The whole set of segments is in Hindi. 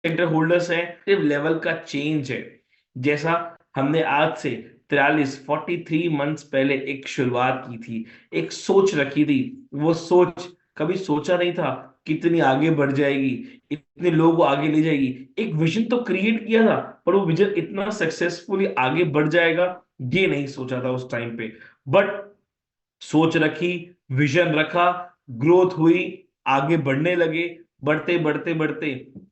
सेक्टर होल्डर्स हैं, लेवल का चेंज है। जैसा हमने आज से 43 मंथ्स पहले एक शुरुआत की थी, एक सोच रखी थी, वो सोच कभी सोचा नहीं था कितनी आगे बढ़ जाएगी, इतने लोगों को आगे ले जाएगी। एक विजन तो क्रिएट किया था, पर वो विजन इतना सक्सेसफुली आगे बढ़ जाएगा ये नहीं सोचा था उस टाइम पे। बट सोच रखी, विजन रखा, ग्रोथ हुई, आगे बढ़ने लगे। बढ़ते बढ़ते बढ़ते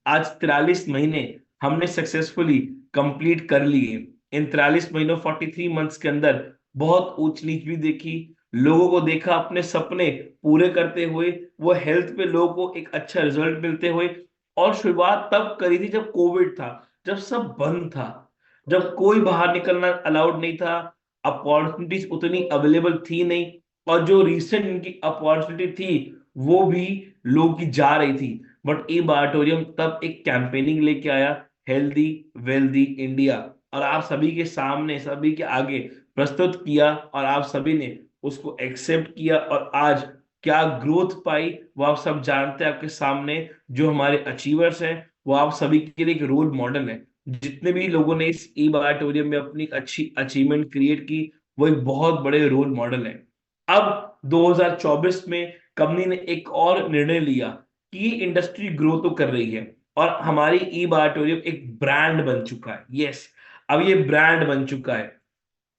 आज 43 महीने हमने सक्सेसफुली कंप्लीट कर लिए। इन 43 महीनों 43 मंथ्स के अंदर बहुत ऊंच नीच भी देखी, लोगों को देखा अपने सपने पूरे करते हुए, वो हेल्थ पे लोगों को एक अच्छा रिजल्ट मिलते हुए। और शुरुआत तब करी थी जब कोविड था, जब सब बंद था, जब कोई बाहर निकलना अलाउड नहीं था, अपॉर्चुनिटीज उतनी अवेलेबल थी नहीं, और जो रिसेंट इनकी अपॉर्चुनिटी थी वो भी लोगों की जा रही थी। बट ई बायोटोरियम तब एक कैंपेनिंग लेके आया, हेल्दी वेल्दी इंडिया, और आप सभी के सामने, सभी के आगे प्रस्तुत किया, और आप सभी ने उसको एक्सेप्ट किया, और आज क्या ग्रोथ पाई वो आप सब जानते हैं। आपके सामने जो हमारे अचीवर्स हैं वो आप सभी के लिए एक रोल मॉडल है। जितने भी लोगों ने इस ई बायोटोरियम में अपनी अच्छी अचीवमेंट क्रिएट की, वो एक बहुत बड़े रोल मॉडल है। अब 2024 में कंपनी ने एक और निर्णय लिया कि ये इंडस्ट्री ग्रो तो कर रही है, और हमारी ई बायोटोरियम एक ब्रांड बन चुका है। यस, अब ये ब्रांड बन चुका है।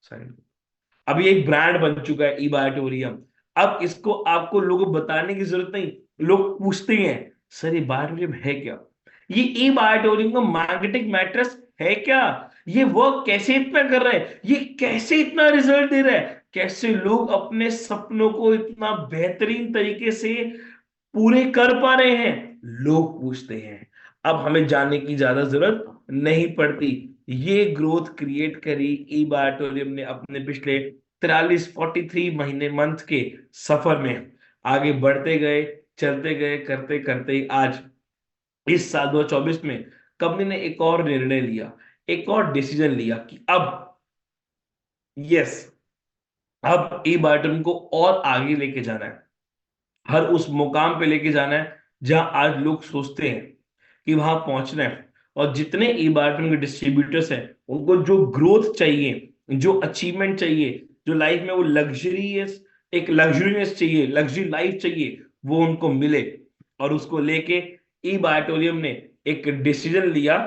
Sorry. अब ये एक ब्रांड बन चुका है ई बायोटोरियम। अब इसको आपको लोगों को बताने की जरूरत नहीं। लोग पूछते हैं, सर ये बायोटोरियम है क्या, ये ई बायोटोरियम का मार्केटिंग मैट्रेस है क्या, ये वर्क कैसे इतना कर रहा है, ये कैसे इतना रिजल्ट दे रहा है, कैसे लोग अपने सपनों को इतना बेहतरीन तरीके से पूरे कर पा रहे हैं, लोग पूछते हैं। अब हमें जानने की ज्यादा जरूरत नहीं पड़ती। ये ग्रोथ क्रिएट करी ई बायोटोरियम ने अपने पिछले 43 मंथ के सफर में। आगे बढ़ते गए, चलते गए, करते करते आज इस साल 2024 में कंपनी ने एक और निर्णय लिया, एक और डिसीजन लिया कि अब, यस, अब ई बायोटोरियम को और आगे लेके जाना है, हर उस मुकाम पे लेके जाना है जहां आज लोग सोचते हैं कि वहां पहुंचना है। और जितने ई बायोटोन के डिस्ट्रीब्यूटर्स हैं उनको जो ग्रोथ चाहिए, जो अचीवमेंट चाहिए, जो लाइफ में वो लग्जरियस, एक लग्जरियस चाहिए, लग्जरी लाइफ चाहिए, वो उनको मिले। और उसको लेके ई बायोटोरियम ने एक डिसीजन लिया।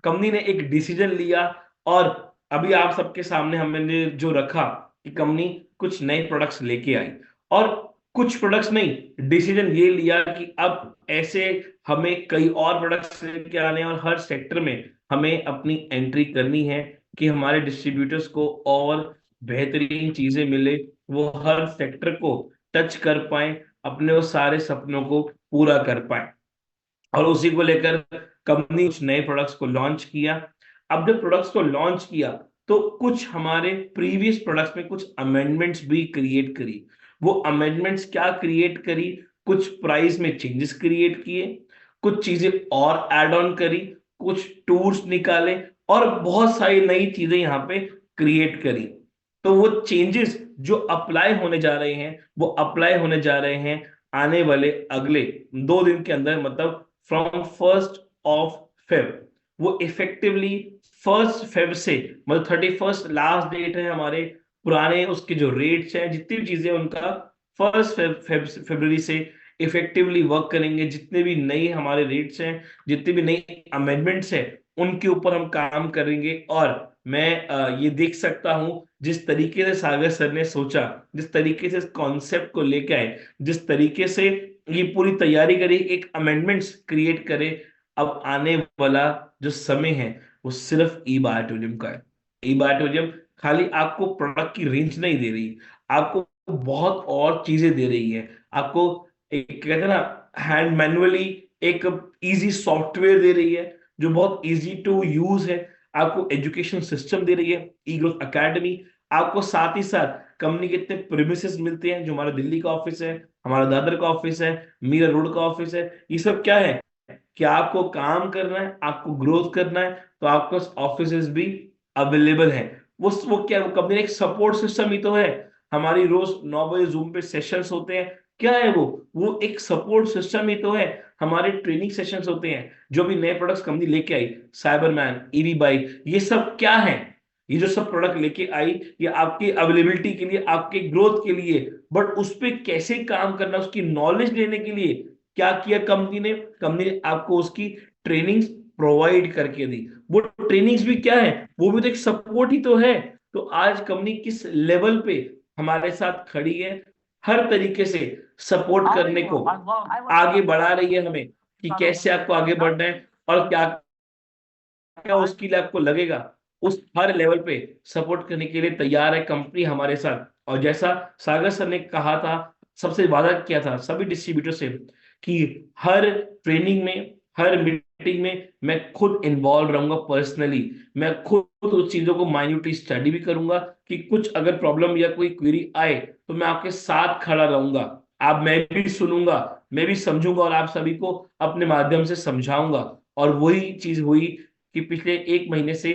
कंपनी ने एक डिसीजन लिया, और अभी आप सबके सामने हमने जो रखा कि कंपनी कुछ नए प्रोडक्ट्स लेके आई, और कुछ प्रोडक्ट्स नहीं, डिसीजन ये लिया कि अब ऐसे हमें कई और प्रोडक्ट्स लेके आने हैं, और हर सेक्टर में हमें अपनी एंट्री करनी है कि हमारे डिस्ट्रीब्यूटर्स को और बेहतरीन चीजें मिले, वो हर सेक्टर को टच कर पाए, अपने वो सारे सपनों को पूरा कर पाए। और उसी को लेकर कंपनी कुछ नए प्रोडक्ट्स को लॉन्च किया। अब जब प्रोडक्ट्स को लॉन्च किया तो कुछ हमारे प्रीवियस प्रोडक्ट्स में कुछ अमेंडमेंट्स भी क्रिएट करी। वो अमेंडमेंट्स क्या क्रिएट करी, कुछ प्राइस में चेंजेस क्रिएट किए, कुछ चीजें और ऐड ऑन करी, कुछ टूर्स निकाले, और बहुत सारी नई चीजें यहाँ पे क्रिएट करी। तो वो चेंजेस जो अप्लाई होने जा रहे हैं, वो अप्लाई होने जा रहे हैं आने वाले अगले 2 दिन के अंदर, मतलब फ्रॉम 1 वो इफेक्टिवली 1 से, मतलब 31 लास्ट डेट है हमारे पुराने उसके जो रेट्स हैं, जितनी भी चीजें उनका 1 फरवरी से इफेक्टिवली वर्क करेंगे। जितने भी नए हमारे रेट्स हैं, जितने भी नई अमेंडमेंट्स हैं, उनके ऊपर हम काम करेंगे। और मैं ये देख सकता हूं जिस तरीके से सागर सर ने सोचा, जिस तरीके से इस कॉन्सेप्ट को लेके आए, जिस तरीके से ये पूरी तैयारी करी, एक अमेंडमेंट्स क्रिएट करे। अब आने वाला जो समय है वो सिर्फ ई बायोटोरियम का है। ई बायोटोरियम खाली आपको प्रोडक्ट की रेंज नहीं दे रही, आपको बहुत और चीजें दे रही है। आपको एक कहते हैं ना, हैंड मैनुअली एक इजी सॉफ्टवेयर दे रही है जो बहुत इजी टू यूज है। आपको एजुकेशन सिस्टम दे रही है ई ग्रोथ एकेडमी। आपको साथ ही साथ कंपनी के इतने प्रेमिसेस मिलते हैं, जो हमारा दिल्ली का ऑफिस है, हमारा दादर का ऑफिस है, मीरा रोड का ऑफिस है। ये सब क्या है कि आपको काम करना है, आपको ग्रोथ करना है, तो आपके ऑफिस भी अवेलेबल है। वो क्या, वो कंपनी एक सपोर्ट सिस्टम ही तो है। हमारी रोज 9 बजे जूम पे सेशंस होते हैं। क्या है वो एक सपोर्ट सिस्टम ही तो है। हमारे ट्रेनिंग सेशंस होते हैं, जो भी नए प्रोडक्ट्स कंपनी लेके आई, साइबरमैन, ईवी बाइक, ये सब क्या है? ये जो सब प्रोडक्ट लेके आई, ये आपकी अवेलेबिलिटी के लिए, आपके ग्रोथ के लिए, बट उस पर कैसे काम करना, उसकी नॉलेज लेने के लिए क्या किया कंपनी ने आपको उसकी ट्रेनिंग्स प्रोवाइड करके दी। वो ट्रेनिंग्स भी क्या है, वो भी तो एक सपोर्ट ही तो है। तो आज कंपनी किस लेवल पे हमारे साथ खड़ी है, हर तरीके से सपोर्ट करने को आगे बढ़ा रही है हमें, कि कैसे आपको आगे बढ़ना है और क्या क्या उसके लिए आपको लगेगा, उस हर लेवल पे सपोर्ट करने के लिए तैयार है कंपनी हमारे साथ। और जैसा सागर सर ने कहा था, सबसे वादा किया था सभी डिस्ट्रीब्यूटर से, कि हर ट्रेनिंग में, हर मीटिंग में मैं खुद इन्वॉल्व रहूंगा पर्सनली। मैं खुद उस चीजों को माइन्यूटली स्टडी भी करूंगा, कि कुछ अगर प्रॉब्लम या कोई क्वेरी आए तो मैं आपके साथ खड़ा रहूंगा। आप मैं भी सुनूंगा, मैं भी समझूंगा और आप सभी को अपने माध्यम से समझाऊंगा। और वही चीज हुई कि पिछले 1 महीने से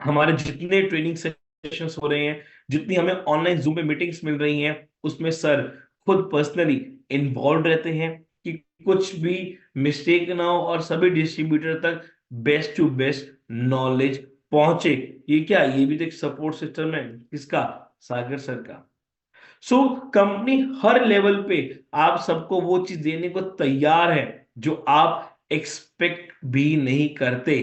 हमारे जितने ट्रेनिंग सेशंस हो रहे हैं, जितनी हमें ऑनलाइन जूम पे मीटिंग्स मिल रही हैं, उसमें सर खुद पर्सनली इन्वॉल्व रहते हैं, कि कुछ भी मिस्टेक ना हो और सभी डिस्ट्रीब्यूटर तक बेस्ट टू बेस्ट नॉलेज पहुंचे। ये क्या, ये भी तो एक सपोर्ट सिस्टम है किसका? सागर सर का। सो कंपनी हर लेवल पे आप सबको वो चीज देने को तैयार है जो आप एक्सपेक्ट भी नहीं करते।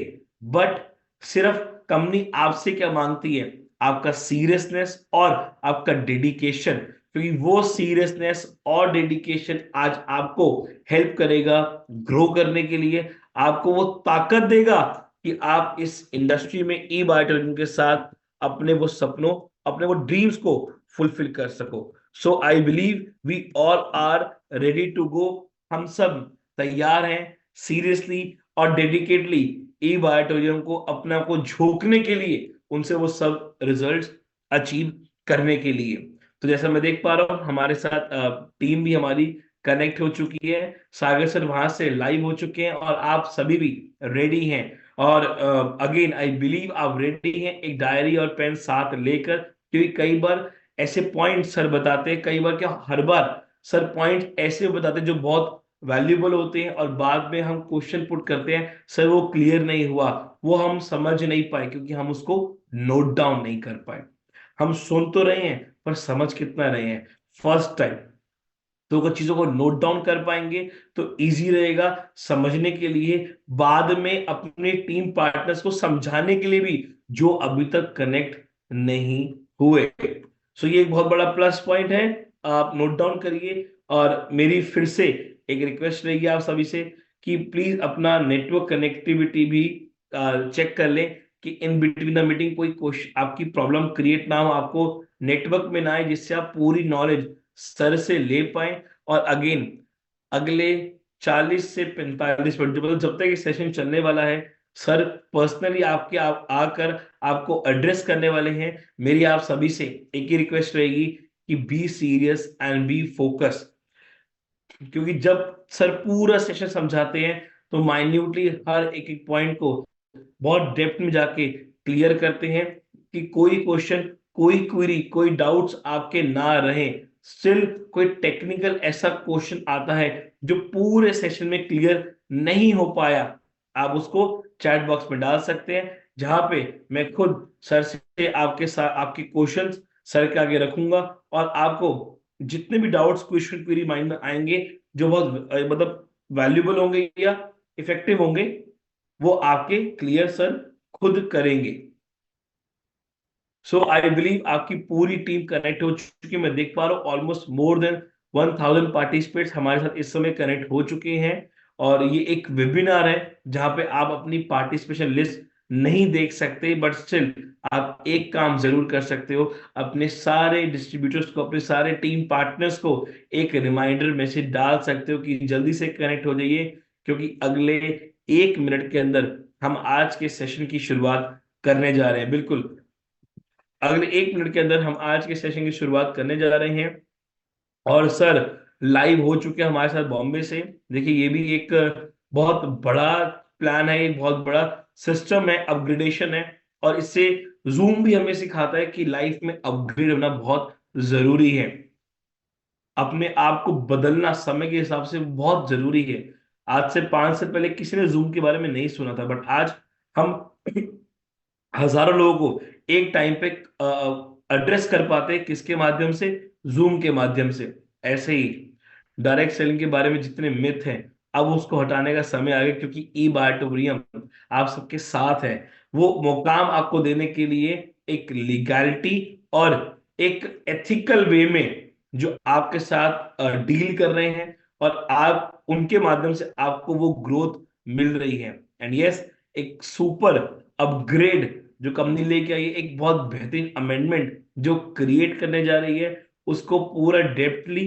बट सिर्फ कंपनी आपसे क्या मांगती है? आपका सीरियसनेस और आपका डेडिकेशन। क्योंकि वो सीरियसनेस और डेडिकेशन आज आपको हेल्प करेगा ग्रो करने के लिए, आपको वो ताकत देगा कि आप इस इंडस्ट्री में ई बायोटेक्नोलॉजी के साथ अपने वो सपनों, अपने वो ड्रीम्स को फुलफिल कर सको। So I believe we all are ready to go. हम सब तैयार हैं सीरियसली और डेडिकेटली ई बायोटोरियम को अपना को झोंकने के लिए, उनसे वो सब रिजल्ट्स अचीव करने के लिए। तो जैसा मैं देख पा रहा हूँ, हमारे साथ टीम भी हमारी कनेक्ट हो चुकी है। सागर सर वहां से लाइव हो चुके हैं और आप सभी भी रेडी हैं। और अगेन आई बिलीव आप रेडी हैं एक डायरी और पेन साथ लेकर, क्योंकि कई बार ऐसे पॉइंट सर बताते हैं, कई बार क्या हर बार सर पॉइंट ऐसे बताते हैं जो बहुत वैल्यूबल होते हैं, और बाद में हम क्वेश्चन पुट करते हैं, सर वो क्लियर नहीं हुआ, वो हम समझ नहीं पाए क्योंकि हम उसको नोट डाउन नहीं कर पाए। हम सुन तो रहे हैं पर समझ कितना रहे हैं फर्स्ट टाइम। तो अगर चीजों को नोट डाउन कर पाएंगे तो इजी रहेगा समझने के लिए, बाद में अपने टीम पार्टनर्स को समझाने के लिए भी, जो अभी तक कनेक्ट नहीं हुए। सो ये एक बहुत बड़ा प्लस पॉइंट है, आप नोट डाउन करिए। और मेरी फिर से एक रिक्वेस्ट रहेगी आप सभी से, कि प्लीज अपना नेटवर्क कनेक्टिविटी भी चेक कर लें, कि इन बिटवीन द मीटिंग कोई क्वेश्चन आपकी प्रॉब्लम क्रिएट ना हो, आपको नेटवर्क में ना आए, जिससे आप पूरी नॉलेज सर से ले पाए। और अगेन अगले 40 से 45 मिनट, जो मतलब जब तक ये सेशन चलने वाला है, सर पर्सनली आपके आकर आपको एड्रेस करने वाले हैं। मेरी आप सभी से एक ही रिक्वेस्ट रहेगी, कि be serious and B focus. क्योंकि जब सर पूरा सेशन समझाते हैं तो माइन्यूटली हर एक एक पॉइंट को बहुत डेप्थ में जाके क्लियर करते हैं, कि कोई क्वेश्चन, कोई क्वेरी, कोई डाउट्स आपके ना रहे। स्टिल कोई टेक्निकल ऐसा क्वेश्चन आता है जो पूरे सेशन में क्लियर नहीं हो पाया, आप उसको चैट बॉक्स में डाल सकते हैं, जहां पे मैं खुद सर से आपके साथ आपके क्वेश्चंस सर के आगे रखूंगा। और आपको जितने भी डाउट्स, क्वेश्चन, क्वेरी माइंड में आएंगे, जो बहुत मतलब वैल्यूबल होंगे या इफेक्टिव होंगे, वो आपके क्लियर सर खुद करेंगे। सो आई बिलीव आपकी पूरी टीम कनेक्ट हो चुकी है। मैं देख पा रहा हूँ ऑलमोस्ट मोर देन 1000 पार्टिसिपेट्स हमारे साथ इस समय कनेक्ट हो चुके हैं। और ये एक वेबिनार है जहां पे आप अपनी पार्टिसिपेशन लिस्ट नहीं देख सकते, बट स्टिल आप एक काम जरूर कर सकते हो, अपने सारे डिस्ट्रीब्यूटर्स को, अपने सारे टीम पार्टनर्स को एक रिमाइंडर मैसेज डाल सकते हो कि जल्दी से कनेक्ट हो जाइए, क्योंकि अगले 1 मिनट के अंदर हम आज के सेशन की शुरुआत करने जा रहे हैं। बिल्कुल अगले 1 मिनट के अंदर हम आज के सेशन की शुरुआत करने जा रहे हैं। और सर लाइव हो चुके हैं हमारे साथ बॉम्बे से। देखिए ये भी एक बहुत बड़ा प्लान है, एक बहुत बड़ा सिस्टम है, अपग्रेडेशन है। और इससे जूम भी हमें सिखाता है कि लाइफ में अपग्रेड होना बहुत जरूरी है। अपने आप को बदलना समय के हिसाब से बहुत जरूरी है। आज से 5 साल पहले किसी ने जूम के बारे में नहीं सुना था, बट आज हम हजारों लोगों को एक टाइम पे एड्रेस कर पाते हैं। किसके माध्यम से? जूम के माध्यम से। ऐसे ही डायरेक्ट सेलिंग के बारे में जितने मिथ हैं, अब उसको हटाने का समय आ गया, क्योंकि ई बायोटोरियम आप सबके साथ है। वो मुकाम आपको देने के लिए एक लीगैलिटी और एक एथिकल वे में जो आपके साथ डील कर रहे हैं, और आप उनके माध्यम से आपको वो ग्रोथ मिल रही है। एंड यस, एक सुपर अपग्रेड जो कंपनी लेके आई है, एक बहुत बेहतरीन अमेंडमेंट जो क्रिएट करने जा रही है, उसको पूरा डेप्थली,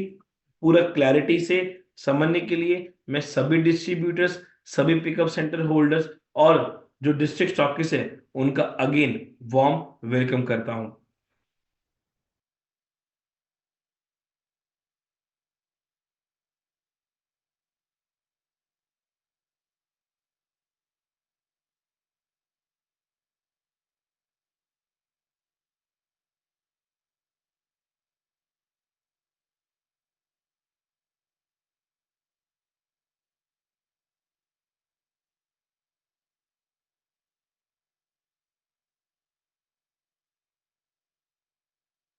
पूरा क्लैरिटी से समझने के लिए मैं सभी डिस्ट्रीब्यूटर्स, सभी पिकअप सेंटर होल्डर्स और जो डिस्ट्रिक्ट स्टॉकिस्ट है, उनका अगेन वार्म वेलकम करता हूं।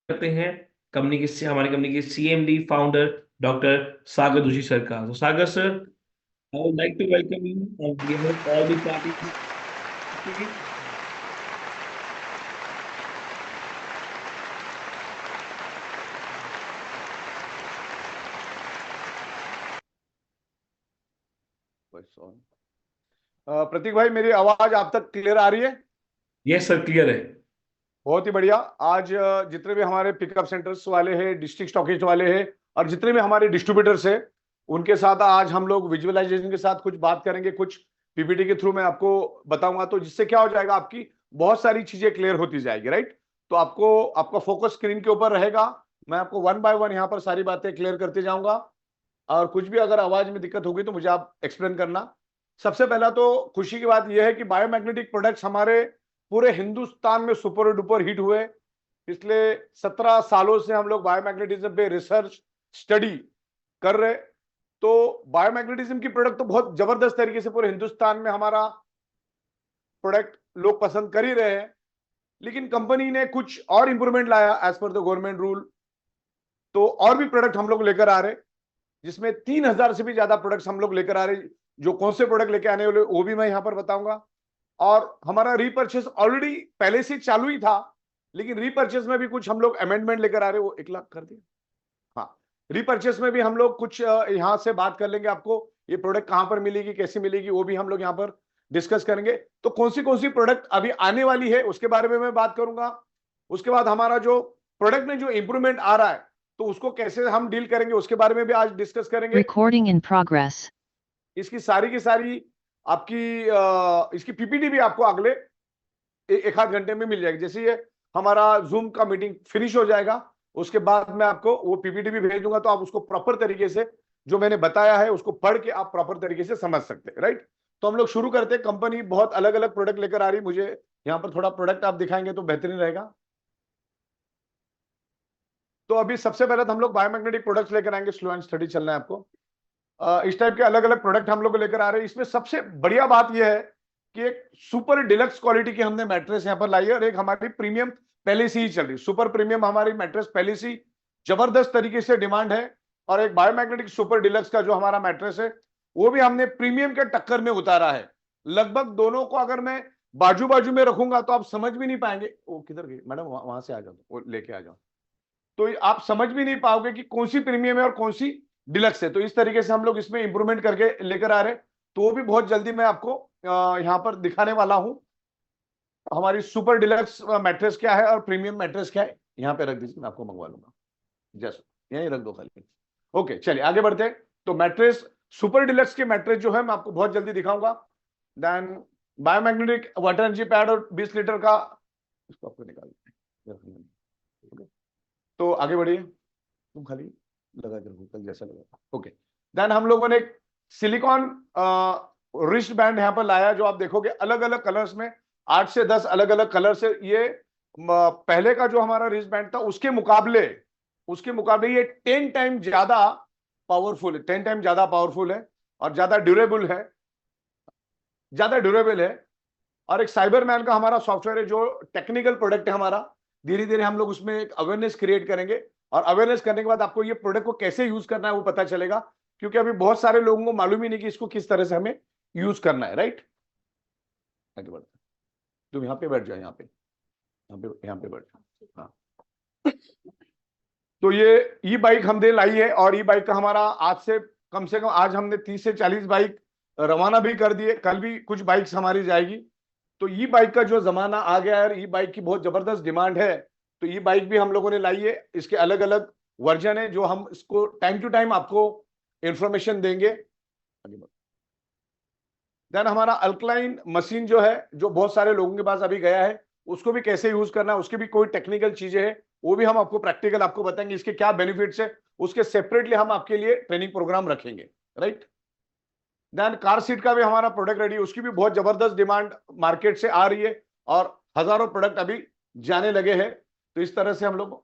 करते हैं कंपनी के, हमारी कंपनी के CMD founder doctor Sagar Joshi sir का। तो Sagar sir, I would like to welcome you on behalf of all the parties. Prateek भाई, मेरी आवाज आप तक क्लियर आ रही है? यस सर, क्लियर है। बहुत ही बढ़िया। आज जितने भी हमारे पिकअप सेंटर्स वाले हैं, डिस्ट्रिक्ट स्टॉकेज वाले हैं, और जितने भी हमारे डिस्ट्रीब्यूटर्स हैं, उनके साथ आज हम लोग विजुअलाइजेशन के साथ कुछ बात करेंगे, कुछ पीपीटी के थ्रू मैं आपको बताऊंगा। तो जिससे क्या हो जाएगा, आपकी बहुत सारी चीजें क्लियर होती जाएगी, राइट? तो आपको, आपका फोकस स्क्रीन के ऊपर रहेगा। मैं आपको वन बाय वन यहाँ पर सारी बातें क्लियर करते जाऊंगा, और कुछ भी अगर आवाज में दिक्कत होगी तो मुझे आप एक्सप्लेन करना। सबसे पहला तो खुशी की बात यह है कि बायोमैग्नेटिक प्रोडक्ट्स हमारे पूरे हिंदुस्तान में सुपर डुपर हिट हुए। पिछले 17 सालों से हम लोग बायोमैग्नेटिज्म पे रिसर्च स्टडी कर रहे। तो बायोमैग्नेटिज्म की प्रोडक्ट तो बहुत जबरदस्त तरीके से पूरे हिंदुस्तान में हमारा प्रोडक्ट लोग पसंद कर ही रहे हैं। लेकिन कंपनी ने कुछ और इंप्रूवमेंट लाया as per the government rule. तो और भी प्रोडक्ट हम लोग लेकर आ रहे, जिसमें 3,000 से भी ज्यादा प्रोडक्ट्स हम लोग लेकर आ रहे। जो कौन से प्रोडक्ट लेकर आने वाले वो भी मैं यहां पर बताऊंगा। और हमारा रीपर्चेस ऑलरेडी पहले से चालू ही था, लेकिन रीपर्चेस में भी कुछ हम लोग अमेंडमेंट लेकर आ रहे। वो 1 लाख कर दिया। हाँ, रीपर्चेस में भी हम लोग कुछ यहां से बात कर लेंगे। आपको ये प्रोडक्ट कहां पर मिलेगी, कैसी मिलेगी, वो भी हम लोग यहां पर डिस्कस करेंगे। तो कौन सी प्रोडक्ट अभी आने वाली है उसके बारे में मैं बात करूंगा। उसके बाद हमारा जो प्रोडक्ट में जो इंप्रूवमेंट आ रहा है, तो उसको कैसे हम डील करेंगे उसके बारे में भी आज डिस्कस करेंगे। Recording in progress. इसकी सारी की सारी आपकी इसकी पीपीटी भी आपको अगले एक आध घंटे में मिल जाएगी। जैसे ये हमारा जूम का मीटिंग फिनिश हो जाएगा, उसके बाद मैं आपको वो पीपीटी भी भेज दूंगा, तो आप उसको प्रॉपर तरीके से जो मैंने बताया है उसको पढ़ के आप प्रॉपर तरीके से समझ सकते हैं, राइट? तो हम लोग शुरू करते हैं। कंपनी बहुत अलग अलग प्रोडक्ट लेकर आ रही। मुझे यहाँ पर थोड़ा प्रोडक्ट आप दिखाएंगे तो बेहतरीन रहेगा। तो अभी सबसे पहले तो हम लोग बायोमैग्नेटिक प्रोडक्ट्स लेकर आएंगे। स्लो एंड स्टडी चलना है आपको। इस टाइप के अलग अलग प्रोडक्ट हम लोग लेकर आ रहे हैं। इसमें सबसे बढ़िया बात यह है कि एक सुपर डिलक्स क्वालिटी की हमने मैट्रेस यहाँ पर लाई है, और एक हमारी प्रीमियम पहले से ही चल रही। सुपर प्रीमियम हमारी मैट्रेस पहले से जबरदस्त तरीके से डिमांड है, और एक बायोमैग्नेटिक सुपर डिलक्स का जो हमारा मैट्रेस है वो भी हमने प्रीमियम के टक्कर में उतारा है। लगभग दोनों को अगर मैं बाजू बाजू में रखूंगा तो आप समझ भी नहीं पाएंगे। वो किधर गई मैडम, वहां से आ जाओ, वो लेके आ जाओ। तो आप समझ भी नहीं पाओगे कि कौन सी प्रीमियम है और कौन सी डिलक्स है। तो इस तरीके से हम लोग इसमें इंप्रूवमेंट करके लेकर आ रहे। तो वो भी बहुत जल्दी मैं आपको यहाँ पर दिखाने वाला हूं। हमारी सुपर डिलक्स मैट्रेस क्या है और प्रीमियम मैट्रेस क्या है, यहाँ पे रख दीजिए, मैं आपको मंगवा लूंगा। जस्ट यहीं रख दो खाली। ओके, चलिए आगे बढ़ते हैं। तो मैट्रेस, सुपर डिलक्स के मैट्रेस जो है मैं आपको बहुत जल्दी दिखाऊंगा। Then biomagnetic water energy pad और 20 लीटर का, इसको आपको निकाल दीजिए। तो आगे बढ़िए, तुम खाली लगा के रखो, कल जैसा लगा। ओके, देन हम लोगों ने एक सिलिकॉन रिस्ट बैंड यहाँ पर लाया, जो आप देखोगे अलग अलग कलर्स में, 8 से 10 अलग अलग कलर से। ये पहले का जो हमारा रिस्ट बैंड था उसके मुकाबले उसके मुकाबले ये 10 टाइम ज्यादा पावरफुल है, 10 टाइम ज्यादा पावरफुल है और ज्यादा ड्यूरेबल है, ज्यादा ड्यूरेबल है। और एक साइबरमैन का हमारा सॉफ्टवेयर है जो टेक्निकल प्रोडक्ट है हमारा। धीरे धीरे हम लोग उसमें एक अवेयरनेस क्रिएट करेंगे और अवेयरनेस करने के बाद आपको ये प्रोडक्ट को कैसे यूज करना है वो पता चलेगा, क्योंकि अभी बहुत सारे लोगों को मालूम ही नहीं कि इसको किस तरह से हमें यूज करना है। राइट, आगे बढ़ते, तुम यहाँ पे बैठ जाओ, यहाँ पे बैठ जाओ। हाँ, तो ये ई बाइक हमने लाई है और ई बाइक का हमारा आज से कम आज हमने 30 से 40 बाइक रवाना भी कर दिए, कल भी कुछ बाइक्स हमारी जाएगी। तो ई बाइक का जो जमाना आ गया है, ई बाइक की बहुत जबरदस्त डिमांड है। तो ई बाइक भी हम लोगों ने लाई है, इसके अलग अलग वर्जन है जो हम इसको टाइम टू टाइम आपको इंफॉर्मेशन देंगे। देन हमारा अल्कलाइन मशीन जो है, जो बहुत सारे लोगों के पास अभी गया है, उसको भी कैसे यूज करना है, उसकी भी कोई टेक्निकल चीजें है, वो भी हम आपको प्रैक्टिकल आपको बताएंगे, इसके क्या बेनिफिट्स है, उसके सेपरेटली हम आपके लिए ट्रेनिंग प्रोग्राम रखेंगे। राइट, देन कार सीट का भी हमारा प्रोडक्ट रेडी, उसकी भी बहुत जबरदस्त डिमांड मार्केट से आ रही है और हजारों प्रोडक्ट अभी जाने लगे हैं। तो इस तरह से हम लोग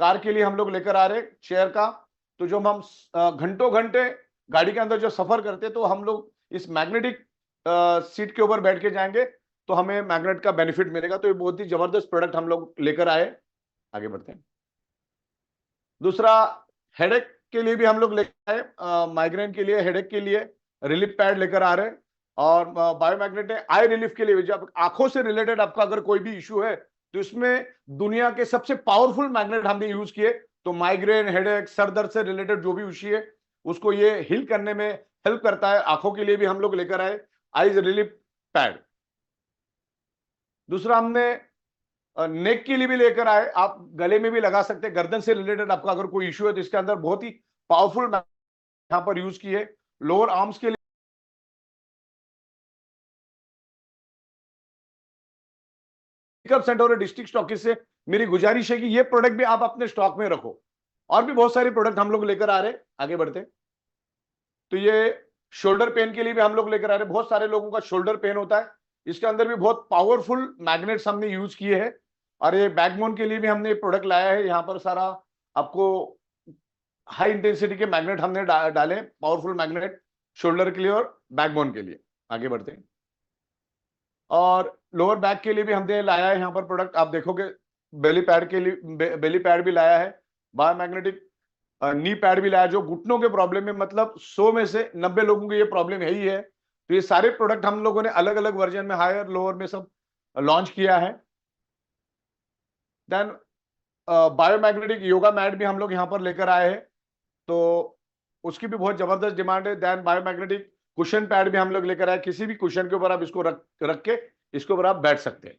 कार के लिए हम लोग लेकर आ रहे हैं चेयर का। तो जो हम घंटों घंटे गाड़ी के अंदर जो सफर करते हैं, तो हम लोग इस मैग्नेटिक सीट के ऊपर बैठ के जाएंगे तो हमें मैग्नेट का बेनिफिट मिलेगा। तो ये बहुत ही जबरदस्त प्रोडक्ट हम लोग लेकर आए। आगे बढ़ते हैं। दूसरा, हेडेक के लिए भी हम लोग लेकर आए, माइग्रेन के लिए, हेडेक के लिए रिलीफ पैड लेकर आ रहे हैं। और बायोमैग्नेट है आई रिलीफ के लिए, जब आंखों से रिलेटेड आपका अगर कोई भी इश्यू है तो इसमें दुनिया के सबसे पावरफुल मैग्नेट हमने यूज किए। तो माइग्रेन, हेडेक, सर दर्द से रिलेटेड जो भी इश्यू है उसको ये हील करने में हेल्प करता है। आंखों के लिए भी हम लोग लेकर आए आईज रिलीफ पैड। दूसरा, हमने नेक के लिए भी लेकर आए, आप गले में भी लगा सकते हैं, गर्दन से रिलेटेड आपका अगर कोई इश्यू है तो इसके अंदर बहुत ही पावरफुल यहां पर यूज किए। लोअर आर्म्स के लिए पिकअप सेंटर और डिस्ट्रिक्ट स्टॉकिस्ट से मेरी गुजारिश है कि ये प्रोडक्ट भी आप अपने स्टॉक में रखो। और भी बहुत सारे प्रोडक्ट हम लोग लेकर आ रहे हैं, आगे बढ़ते। तो ये शोल्डर पेन के लिए भी हम लोग लेकर आ रहे हैं, बहुत सारे लोगों का शोल्डर पेन होता है, इसके अंदर भी बहुत पावरफुल मैग्नेट्स हमने यूज किए हैं। और ये बैकबोन के लिए भी हमने प्रोडक्ट लाया है, यहाँ पर सारा आपको हाई इंटेंसिटी के मैग्नेट हमने डाले, पावरफुल मैग्नेट शोल्डर के लिए और बैकबोन के लिए। आगे बढ़ते हैं। और लोअर बैक के लिए भी हमने लाया है यहाँ पर प्रोडक्ट, आप देखोगे बेली पैड के लिए बेली पैड भी लाया है, बायोमैग्नेटिक नी पैड भी लाया, जो घुटनों के प्रॉब्लम में, मतलब 100 में से 90 लोगों को ये प्रॉब्लम है ही है। तो ये सारे प्रोडक्ट हम लोगों ने अलग अलग वर्जन में, हायर लोअर में सब लॉन्च किया है। देन बायोमैग्नेटिक योगा मैट भी हम लोग यहाँ पर लेकर आए हैं, तो उसकी भी बहुत जबरदस्त डिमांड है। देन बायोमैग्नेटिक कुशन पैड भी हम लोग लेकर आए, किसी भी कुशन के ऊपर आप इसको रख के इसके ऊपर आप बैठ सकते हैं।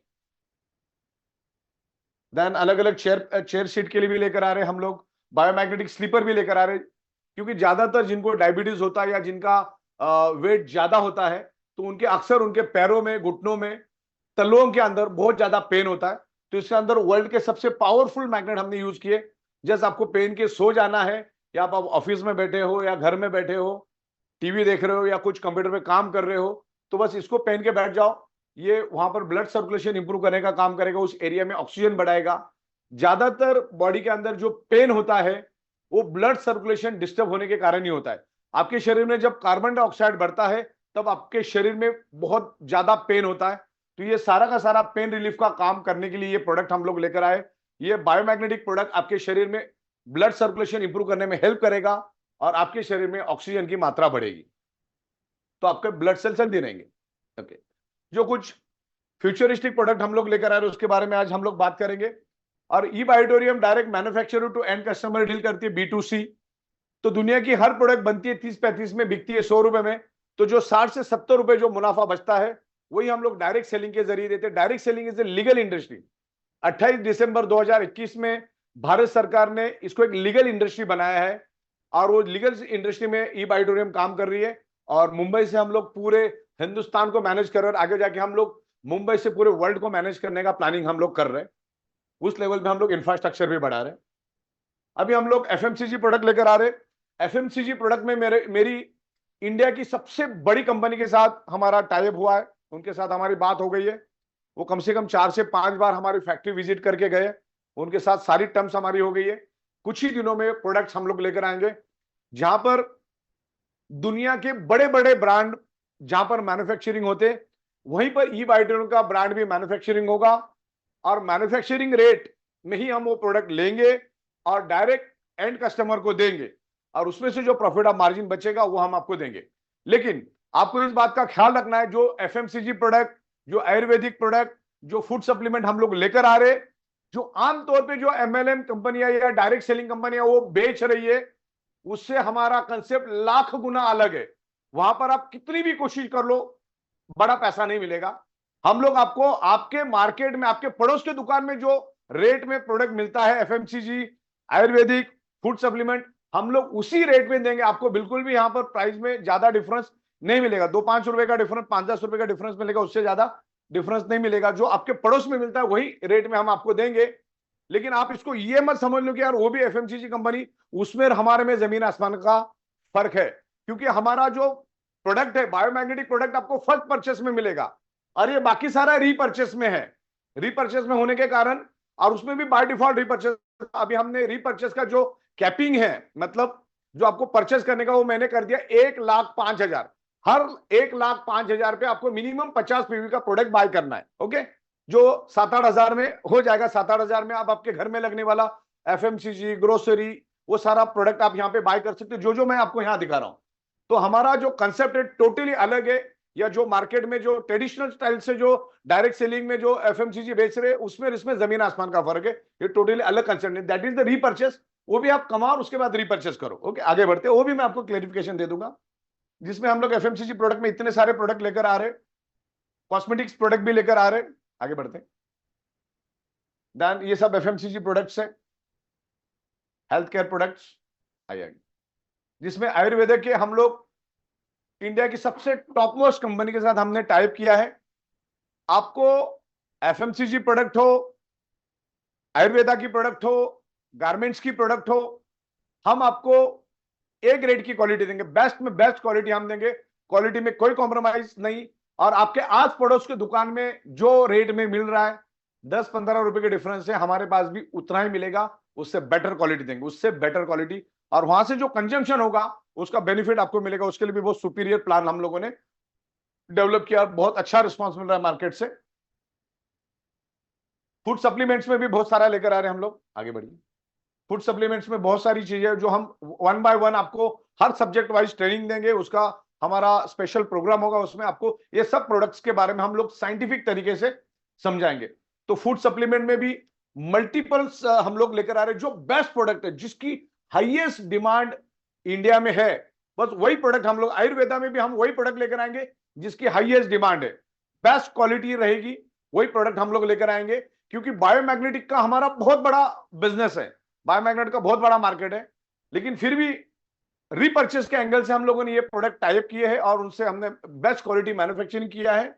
देन अलग अलग चेयर सीट के लिए भी लेकर आ रहे हैं हम लोग, बायोमैग्नेटिक स्लीपर भी लेकर आ रहे हैं, क्योंकि ज्यादातर जिनको डायबिटीज होता है या जिनका वेट ज्यादा होता है तो उनके अक्सर उनके पैरों में, घुटनों में, तलुओं के अंदर बहुत ज्यादा पेन होता है। तो इसके अंदर वर्ल्ड के सबसे पावरफुल मैग्नेट हमने यूज किए। जैसे आपको पेन के सो जाना है, या आप ऑफिस में बैठे हो या घर में बैठे हो, टीवी देख रहे हो या कुछ कंप्यूटर पे काम कर रहे हो, तो बस इसको पहन के बैठ जाओ। ये वहां पर ब्लड सर्कुलेशन इंप्रूव करने का काम करेगा, उस एरिया में ऑक्सीजन बढ़ाएगा। ज्यादातर बॉडी के अंदर जो पेन होता है वो ब्लड सर्कुलेशन डिस्टर्ब होने के कारण ही होता है। आपके शरीर में जब कार्बन डाइऑक्साइड बढ़ता है तब आपके शरीर में बहुत ज्यादा पेन होता है। तो ये सारा का सारा पेन रिलीफ का काम करने के लिए ये प्रोडक्ट हम लोग लेकर आए। ये बायोमैग्नेटिक प्रोडक्ट आपके शरीर में ब्लड सर्कुलेशन इंप्रूव करने में हेल्प करेगा और आपके शरीर में ऑक्सीजन की मात्रा बढ़ेगी, तो आपके ब्लड सेल्स हेल्दी रहेंगे। ओके, जो कुछ फ्यूचरिस्टिक प्रोडक्ट हम लोग लेकर आ रहे हैं उसके बारे में आज हम लोग बात करेंगे। और E Biotorium direct manufacturer to end customer deal करती है, B2C। तो दुनिया की हर प्रोडक्ट बनती है 30-35 में, बिकती है 100 रुपए में। तो जो 60 से 70 रुपए जो मुनाफा बचता है वही हम लोग डायरेक्ट सेलिंग के जरिए देते हैं। Direct selling is a legal industry. 28 दिसंबर 2021 में भारत सरकार ने इसको एक लीगल इंडस्ट्री बनाया है और वो लीगल इंडस्ट्री में ई बायोटोरियम काम कर रही है। और मुंबई से हम लोग पूरे हिंदुस्तान को मैनेज कर रहे हैं, आगे जाके हम लोग मुंबई से पूरे वर्ल्ड को मैनेज करने का प्लानिंग हम लोग कर रहे हैं। उस लेवल पे हम लोग इंफ्रास्ट्रक्चर भी बढ़ा रहे हैं। अभी हम लोग FMCG प्रोडक्ट लेकर आ रहे हैं। FMCG प्रोडक्ट में मेरी इंडिया की सबसे बड़ी कंपनी के साथ हमारा टाइप हुआ है, उनके साथ हमारी बात हो गई है। वो कम से कम 4 से 5 बार हमारी फैक्ट्री विजिट करके गए, उनके साथ सारी टर्म्स हमारी हो गई है। कुछ ही दिनों में प्रोडक्ट्स हम लोग लेकर आएंगे, जहां पर दुनिया के बड़े बड़े ब्रांड जहां पर मैन्युफैक्चरिंग होते, वहीं पर ई बाइटोन का ब्रांड भी मैन्युफैक्चरिंग होगा, और मैन्युफैक्चरिंग रेट में ही हम वो प्रोडक्ट लेंगे और डायरेक्ट एंड कस्टमर को देंगे, और उसमें से जो प्रॉफिट ऑफ मार्जिन बचेगा वो हम आपको देंगे। लेकिन आपको इस बात का ख्याल रखना है, जो एफएमसीजी प्रोडक्ट, जो आयुर्वेदिक प्रोडक्ट, जो फूड सप्लीमेंट हम लोग लेकर आ रहे, जो आमतौर पे जो एमएलएम कंपनियां या डायरेक्ट सेलिंग कंपनियां वो बेच रही है, उससे हमारा कंसेप्ट लाख गुना अलग है। वहां पर आप कितनी भी कोशिश कर लो, बड़ा पैसा नहीं मिलेगा। हम लोग आपको आपके मार्केट में, आपके पड़ोस के दुकान में जो रेट में प्रोडक्ट मिलता है एफएमसीजी, आयुर्वेदिक, फूड सप्लीमेंट, हम लोग उसी रेट में देंगे आपको। बिल्कुल भी यहां पर प्राइस में ज्यादा डिफरेंस नहीं मिलेगा। 2-5 रुपए का डिफरेंस, 5-10 रुपए का डिफरेंस मिलेगा, उससे ज्यादा डिफरेंस नहीं मिलेगा। जो आपके पड़ोस में मिलता है वही रेट में हम आपको देंगे। लेकिन आप इसको ये मत समझ लो कि यार वो भी एफएमसीजी कंपनी, उसमें हमारे में जमीन आसमान का फर्क है। क्योंकि हमारा जो प्रोडक्ट है बायोमैग्नेटिक प्रोडक्ट, आपको फर्स्ट परचेस में मिलेगा, और ये बाकी सारा रीपर्चेस में है। रीपर्चेस में होने के कारण, और उसमें भी बाय डिफॉल्ट रीपर्चेस, अभी हमने रीपर्चेस का जो कैपिंग है, मतलब जो आपको परचेस करने का, वो मैंने कर दिया 1,05,000। हर 1,05,000 पे आपको मिनिमम 50 पीवी का प्रोडक्ट बाय करना है। ओके, जो 7-8 हजार में हो जाएगा। 7-8 हजार में आप आपके घर में लगने वाला एफएमसीजी, ग्रोसरी, वो सारा प्रोडक्ट आप यहाँ पे बाय कर सकते हो, जो जो मैं आपको यहाँ दिखा रहा हूँ। तो हमारा जो कंसेप्ट है टोटली अलग है। या जो मार्केट में जो ट्रेडिशनल स्टाइल से जो डायरेक्ट सेलिंग में जो एफएमसीजी बेच रहे हैं, उसमें इसमें जमीन आसमान का फर्क है। ये टोटली अलग कंसेप्ट है, दैट इज द रीपर्चेस। वो भी आप कमाओ, उसके बाद रीपर्चेस करो। ओके, आगे बढ़ते, वो भी मैं आपको क्लेरिफिकेशन दे दूंगा, जिसमें हम लोग एफएमसीजी प्रोडक्ट में इतने सारे प्रोडक्ट लेकर आ रहे, कॉस्मेटिक्स प्रोडक्ट भी लेकर आ रहे। आगे बढ़ते, देन ये सब एफएमसीजी प्रोडक्ट्स है, हेल्थ केयर प्रोडक्ट्स आइए, जिसमें आयुर्वेदिक के हम लोग इंडिया की सबसे टॉप मोस्ट कंपनी के साथ हमने टाइप किया है। आपको एफएमसीजी प्रोडक्ट हो, आयुर्वेदा की प्रोडक्ट हो, गारमेंट्स की प्रोडक्ट हो, हम आपको ए ग्रेड की क्वालिटी देंगे, बेस्ट में बेस्ट क्वालिटी हम देंगे, क्वालिटी में कोई कॉम्प्रोमाइज नहीं। और आपके आस पड़ोस के दुकान में जो रेट में मिल रहा है, 10-15 रुपए के डिफरेंस है, हमारे पास भी उतना ही मिलेगा, उससे बेटर क्वालिटी देंगे, उससे बेटर क्वालिटी। और वहां से जो कंजम्पशन होगा उसका बेनिफिट आपको मिलेगा, उसके लिए भी बहुत सुपीरियर प्लान हम लोगों ने डेवलप किया। बहुत अच्छा रिस्पॉन्स मिल रहा है मार्केट से। फूड सप्लीमेंट्स में भी बहुत सारा लेकर आ रहे हैं हम लोग, आगे बढ़िए। फूड सप्लीमेंट्स में बहुत सारी चीजें जो हम 1 बाय 1 आपको हर सब्जेक्ट वाइज ट्रेनिंग देंगे, उसका हमारा स्पेशल प्रोग्राम होगा, उसमें आपको ये सब प्रोडक्ट्स के बारे में हम लोग साइंटिफिक तरीके से समझाएंगे। तो फूड सप्लीमेंट में भी मल्टीपल्स हम लोग लेकर आ रहे हैं, जो बेस्ट प्रोडक्ट है, जिसकी हाईएस्ट डिमांड इंडिया में है, बस वही प्रोडक्ट हम लोग। आयुर्वेदा में भी हम वही प्रोडक्ट लेकर आएंगे जिसकी हाईएस्ट डिमांड है, बेस्ट क्वालिटी रहेगी, वही प्रोडक्ट हम लोग लेकर आएंगे। क्योंकि बायोमैग्नेटिक का हमारा बहुत बड़ा बिजनेस है, बायोमैग्नेट का बहुत बड़ा मार्केट है, लेकिन फिर भी रीपर्चेस के एंगल से हम लोगों ने ये प्रोडक्ट टाइप किए हैं और उनसे हमने बेस्ट क्वालिटी मैन्युफैक्चरिंग किया है।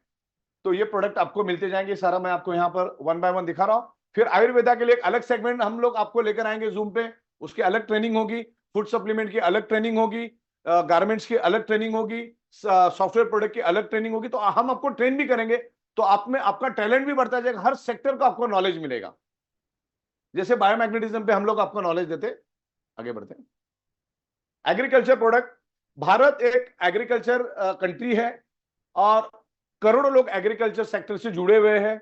तो ये प्रोडक्ट आपको मिलते जाएंगे, सारा मैं आपको यहाँ पर 1 बाय 1 दिखा रहा हूँ। फिर आयुर्वेदा के लिए एक अलग सेगमेंट हम लोग आपको लेकर आएंगे जूम पे, उसकी अलग ट्रेनिंग होगी, फूड सप्लीमेंट की अलग ट्रेनिंग होगी, गारमेंट्स की अलग ट्रेनिंग होगी, सॉफ्टवेयर प्रोडक्ट की अलग ट्रेनिंग होगी। तो हम आपको ट्रेन भी करेंगे, तो आप में आपका टैलेंट भी बढ़ता जाएगा, हर सेक्टर का आपको नॉलेज मिलेगा। जैसे बायोमैग्नेटिज्म पे हम लोग आपको नॉलेज देते। आगे बढ़ते हैं, एग्रीकल्चर प्रोडक्ट। भारत एक एग्रीकल्चर कंट्री है और करोड़ों लोग एग्रीकल्चर सेक्टर से जुड़े हुए हैं।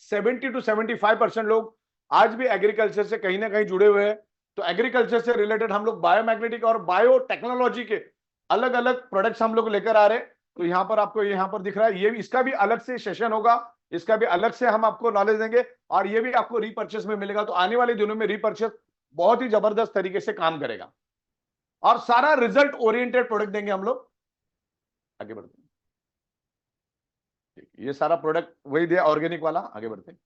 70 to 75% लोग आज भी एग्रीकल्चर से कहीं ना कहीं जुड़े हुए हैं। तो एग्रीकल्चर से रिलेटेड हम लोग बायोमैग्नेटिक और बायो टेक्नोलॉजी के अलग अलग प्रोडक्ट्स हम लोग लेकर आ रहे हैं। तो यहाँ पर आपको यहाँ पर दिख रहा है, ये भी, इसका भी अलग से सेशन होगा, इसका भी अलग से हम आपको नॉलेज देंगे, और ये भी आपको रीपर्चेस में मिलेगा। तो आने वाले दिनों में रीपर्चेस बहुत ही जबरदस्त तरीके से काम करेगा और सारा रिजल्ट ओरिएंटेड प्रोडक्ट देंगे हम लोग। आगे बढ़ते हैं, ये सारा प्रोडक्ट वही दिया ऑर्गेनिक वाला। आगे बढ़ते हैं,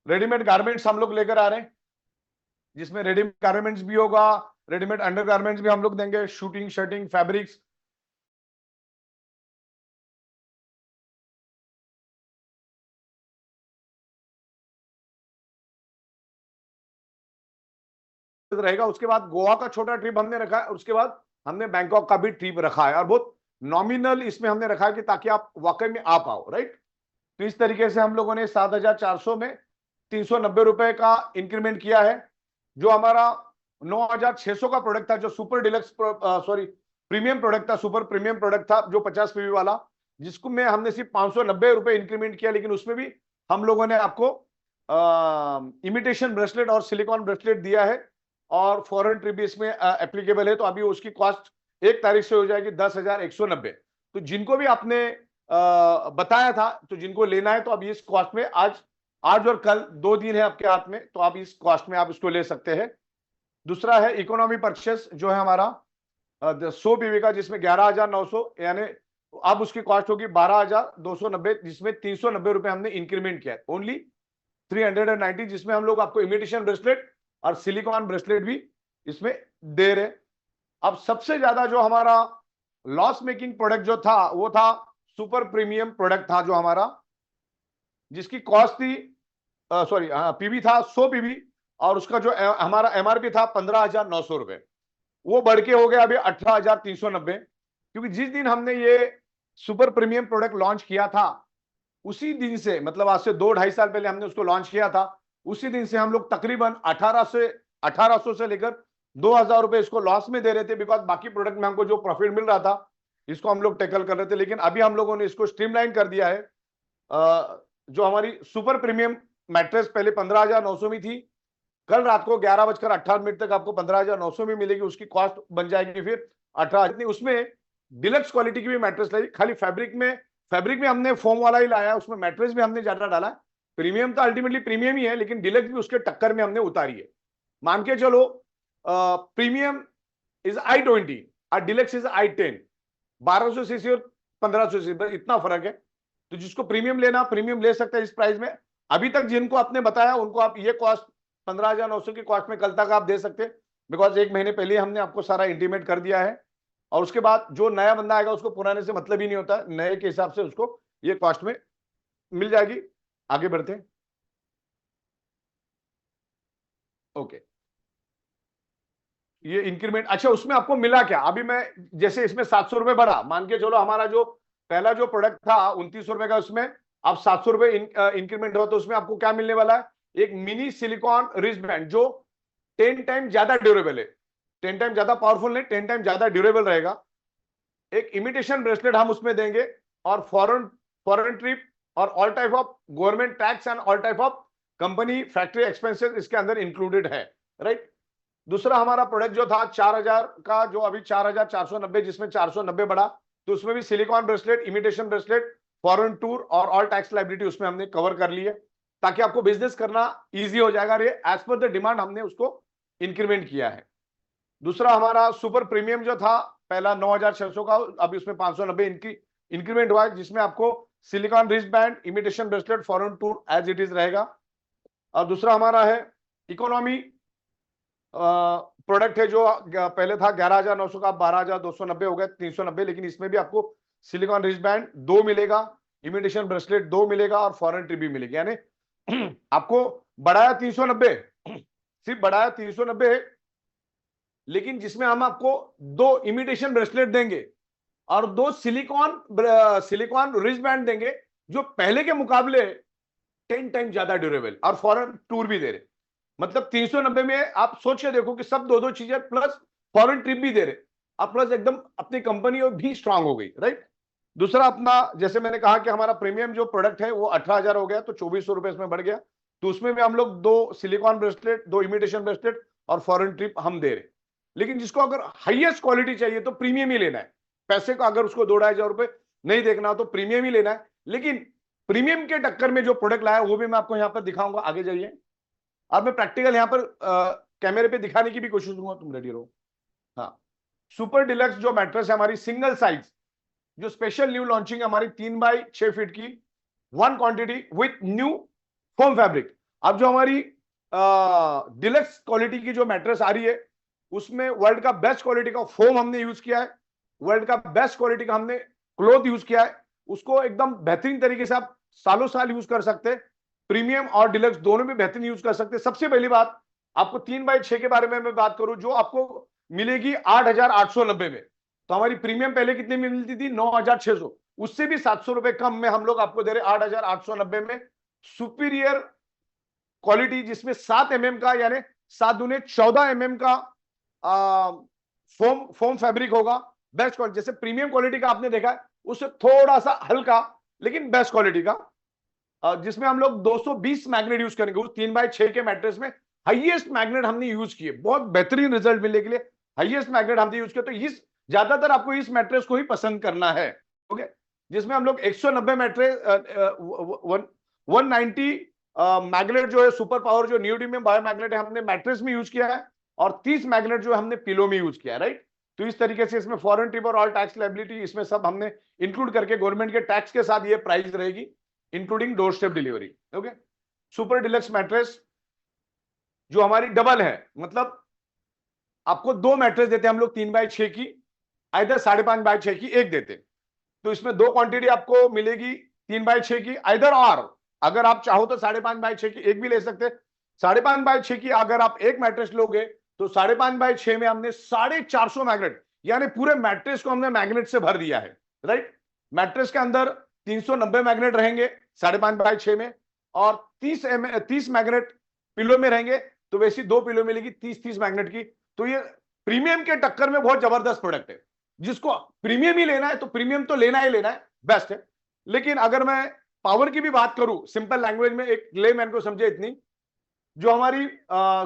रेडीमेड गारमेंट्स हम लोग लेकर आ रहे हैं, जिसमें रेडीमेड गारमेंट्स भी होगा, रेडीमेड अंडर गारमेंट्स भी हम लोग देंगे, शूटिंग, शर्टिंग, फैब्रिक्स। रहेगा। उसके बाद गोवा का छोटा ट्रिप हमने रखा है, उसके बाद हमने बैंकॉक का भी ट्रिप रखा है, और बहुत नॉमिनल इसमें हमने रखा है कि ताकि आप वाकई में आ पाओ, राइट। तो इस तरीके से हम लोगों ने 7,400 में 390 रुपए का इंक्रीमेंट किया है, जो हमारा 9600 का प्रोडक्ट था, जो super deluxe sorry premium product था, सुपर प्रीमियम प्रोडक्ट था जो 50 पीवी वाला, जिसको में हमने सिर्फ 590 रुपए इंक्रीमेंट किया, लेकिन उसमें भी हम लोगों ने आपको इमिटेशन ब्रेसलेट और सिलिकॉन ब्रेसलेट दिया है, और फॉरेन ट्रिप भी इसमें एप्लीकेबल है। तो अभी उसकी कॉस्ट 1 तारीख से हो जाएगी 10,190। तो जिनको भी आपने बताया था, तो जिनको लेना है तो अब इस कॉस्ट में आज और कल 2 दिन है आपके हाथ में, तो आप इस कॉस्ट में आप इसको ले सकते हैं। दूसरा है इकोनॉमी परचेस, जो है हमारा 100 पीवी का, जिसमें 11,900, यानी अब उसकी कॉस्ट होगी 12,290, जिसमें 390 रुपए हमने इंक्रीमेंट किया है, ओनली 390, जिसमें हम लोग आपको इमिटेशन ब्रेसलेट और सिलिकॉन ब्रेसलेट भी इसमें दे रहे। अब सबसे ज्यादा जो हमारा लॉस मेकिंग प्रोडक्ट जो था, वो था सुपर प्रीमियम प्रोडक्ट था, जो हमारा, जिसकी कॉस्ट थी सॉरी पीवी था 100 पीवी, और उसका जो हमारा एमआरपी था 15,900 रुपए, वो बढ़ के हो गया अभी 18,390। क्योंकि जिस दिन हमने ये सुपर प्रीमियम प्रोडक्ट लॉन्च किया था, उसी दिन से, मतलब आज से 2-2.5 साल पहले हमने उसको लॉन्च किया था, उसी दिन से हम लोग तकरीबन 1800 से लेकर 2,000 रुपए इसको लॉस में दे रहे थे, बिकॉज बाकी प्रोडक्ट में हमको जो प्रॉफिट मिल रहा था, इसको हम लोग टैकल कर रहे थे। लेकिन अभी हम लोगों ने इसको स्ट्रीमलाइन कर दिया है। जो हमारी सुपर प्रीमियम मैट्रेस पहले 15,900 में थी, कल रात को 11:18 तक आपको 15,900 में मिलेगी, उसकी कॉस्ट बन जाएगी फिर 18,000। उसमें डिलक्स क्वालिटी की भी मैट्रेस लाई, खाली फैब्रिक में हमने फोम वाला ही लाया, उसमें मैट्रेस भी हमने ज्यादा डाला। प्रीमियम तो अल्टीमेटली प्रीमियम ही है, लेकिन डिलक्स भी उसके टक्कर में हमने उतारी है। मान के चलो प्रीमियम इज i20 और डिलक्स इज i10, 1200 सीसी और 1500 सीसी, इतना फर्क है। तो जिसको प्रीमियम लेना, प्रीमियम ले सकता है इस प्राइस में। अभी तक जिनको आपने बताया, उनको आप ये कॉस्ट 15,900 की कॉस्ट में कल तक आप दे सकते हैं, बिकॉज 1 महीने पहले हमने आपको सारा इंटीमेट कर दिया है। और उसके बाद जो नया बंदा आएगा, उसको पुराने से मतलब ही नहीं होता, नए के हिसाब से उसको ये कॉस्ट में मिल जाएगी। आगे बढ़ते हैं। ओके, ये इंक्रीमेंट, अच्छा उसमें आपको मिला क्या? अभी मैं जैसे इसमें 700 रुपए बढ़ा, मान के चलो हमारा जो पहला जो प्रोडक्ट था 2900 रुपए का, उसमें अब 700 रुपए इंक्रीमेंट हो, तो उसमें आपको क्या मिलने वाला है? एक मिनी सिलिकॉन रिस्ट बैंड, जो 10 टाइम ज्यादा ड्यूरेबल है, 10 टाइम ज्यादा पावरफुल नहीं, 10 टाइम ज्यादा ड्यूरेबल रहेगा। एक इमिटेशन ब्रेसलेट हम उसमें देंगे, और फॉरेन ट्रिप और all type of government tax and all type of company factory expenses इसके अंदर इंक्लूडेड है, राइट। दूसरा हमारा प्रोडक्ट जो था 4,000 का, जो अभी 4,490, जिसमें 490 बढ़ा, तो उसमें भी silicon bracelet, imitation bracelet, foreign tour और ऑल टैक्स लाइबिलिटी उसमें हमने कवर कर ली है, ताकि आपको बिजनेस करना इजी हो जाएगा। ये एज पर द डिमांड हमने उसको इंक्रीमेंट किया है। दूसरा हमारा सुपर प्रीमियम जो था, पहला 9,600 का, अब इसमें 590 इंक्रीमेंट हुआ है, जिसमें आपको silicone wrist band, imitation bracelet, foreign tour as it is रहेगा। और दूसरा हमारा है इकोनॉमी प्रोडक्ट है, जो पहले था 11,900 का, 12,290 हो गया, 390, लेकिन इसमें भी आपको सिलिकॉन रिस्ट बैंड 2 मिलेगा, इमिटेशन ब्रेसलेट 2 मिलेगा, और फॉरेन ट्रिप भी मिलेगी। यानी आपको बढ़ाया 390, सिर्फ बढ़ाया 390, लेकिन जिसमें हम आपको 2 इमिटेशन ब्रेसलेट देंगे और 2 सिलिकॉन रिस्ट बैंड देंगे, जो पहले के मुकाबले 10 टाइम ज्यादा ड्यूरेबल, और फॉरेन टूर भी दे रहे। मतलब 390 में आप सोच के देखो कि सब 2-2 चीजें, प्लस फॉरेन ट्रिप भी दे रहे, अब प्लस एकदम अपनी कंपनी और भी स्ट्रांग हो गई, राइट। दूसरा अपना, जैसे मैंने कहा कि हमारा प्रीमियम जो प्रोडक्ट है वो 18,000 हो गया, तो 2,400 रुपए इसमें बढ़ गया। तो उसमें भी हम लोग 2 सिलिकॉन ब्रेसलेट, 2 इमिटेशन ब्रेसलेट और फॉरेन ट्रिप हम दे रहे। लेकिन जिसको अगर हाईएस्ट क्वालिटी चाहिए तो प्रीमियम ही लेना है, पैसे को अगर उसको 2,500 रुपए नहीं देखना तो प्रीमियम ही लेना है। लेकिन प्रीमियम के टक्कर में जो प्रोडक्ट लाया, वो भी मैं आपको यहाँ पर दिखाऊंगा, आगे जाइए। अब मैं प्रैक्टिकल यहाँ पर कैमरे पे दिखाने की भी कोशिश करूंगा, तुम रेडी रहो। हाँ, सुपर डिलक्स जो मैट्रेस है हमारी, सिंगल साइज, जो स्पेशल न्यू लॉन्चिंग है हमारी, 3x6 फीट की, 1 quantity with new foam fabric. अब जो हमारी डिलक्स क्वालिटी की जो मैट्रेस आ रही है, उसमें वर्ल्ड का बेस्ट क्वालिटी का फोम हमने यूज किया है, वर्ल्ड का बेस्ट क्वालिटी का हमने क्लॉथ यूज किया है। उसको एकदम बेहतरीन तरीके से आप सालों साल यूज कर सकते हैं, प्रीमियम और डिलक्स दोनों में बेहतरीन यूज कर सकते हैं। सबसे पहली बात, आपको 3x6 के बारे में मैं बात करूं, जो आपको मिलेगी 8,890 में। तो हमारी प्रीमियम पहले कितने में मिलती थी? 9,600, उससे भी 700 रुपए कम में हम लोग आपको दे रहे 8,890 में। सुपीरियर क्वालिटी, जिसमें 7 mm का, यानी 7 दूने 14 mm का फोम फैब्रिक होगा, बेस्ट क्वालिटी। जैसे प्रीमियम क्वालिटी का आपने देखा है, उससे थोड़ा सा हल्का लेकिन बेस्ट क्वालिटी का, जिसमें हम लोग 220 मैग्नेट यूज करेंगे। उस 3x6 के मैट्रेस में हाईएस्ट मैग्नेट हमने यूज किए, बहुत बेहतरीन रिजल्ट मिलने के लिए हाईएस्ट मैग्नेट हमने यूज किया। तो इस ज्यादातर आपको इस मैट्रेस को ही पसंद करना है, ओके। जिसमें हम लोग 190 मैट्रेस 190 मैग्नेट जो है सुपर पावर जो नियोडिमियम बायो मैग्नेट है हमने मैट्रेस में यूज किया है, और 30 मैग्नेट जो हमने पिलो में यूज किया है, राइट। तो इस तरीके से इसमें फॉरेन ट्रिप और ऑल टैक्स लायबिलिटी इसमें सब हमने इंक्लूड करके गवर्नमेंट के टैक्स के साथ ये प्राइस रहेगी, including door step delivery, okay. Super deluxe mattress जो हमारी डबल है, मतलब आपको 2 मैट्रेस देते हैं हम लोग 3x6 की, आइदर 5.5x6 की एक देते। तो इसमें 2 क्वांटिटी आपको मिलेगी 3x6 की, आइदर और अगर आप चाहो तो 5.5x6 की एक भी ले सकते। 5.5x6 की अगर आप एक मैट्रेस लोगे तो 5.5x6 में हमने 450 मैग्नेट, यानी पूरे मैट्रेस को हमने मैग्नेट से भर दिया है, राइट। मैट्रेस के अंदर 390 मैग्नेट रहेंगे 5.5x6 में, और 30 मैग्नेट पिलो में रहेंगे। तो वैसी 2 पिलो मिलेगी 30 मैग्नेट की। तो ये प्रीमियम के टक्कर में बहुत जबरदस्त प्रोडक्ट है। जिसको प्रीमियम ही लेना है तो प्रीमियम तो लेना ही लेना है, बेस्ट है। लेकिन अगर मैं पावर की भी बात करूं, सिंपल लैंग्वेज में एक लेमैन को समझे इतनी, जो हमारी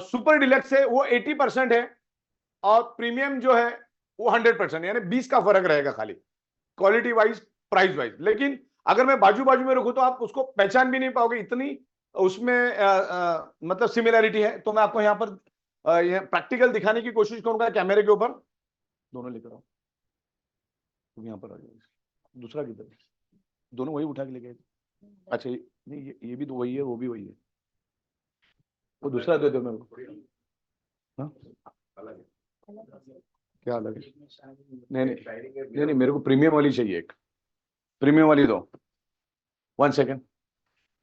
सुपर डिलक्स है वो 80% है, और प्रीमियम जो है वो 100%, यानी 20 का फर्क रहेगा खाली क्वालिटी वाइज, प्राइस वाइज। लेकिन अगर मैं बाजू बाजू में रखूं तो आप उसको पहचान भी नहीं पाओगे, इतनी उसमें मतलब सिमिलैरिटी है। तो मैं आपको यहाँ पर प्रैक्टिकल दिखाने की कोशिश करूंगा कैमरे के ऊपर। दोनों लेकर आओ, तुम यहाँ पर आ जाओ। दूसरा किधर? दोनों वही उठा के लेके। अच्छा नहीं, ये भी तो वही है, वो भी वही है। वो दूसरा दे दो मेरे को। क्या अलग है? नहीं नहीं नहीं, मेरे को प्रीमियम वाली चाहिए, एक प्रीमियम वाली दो। 1 सेकेंड,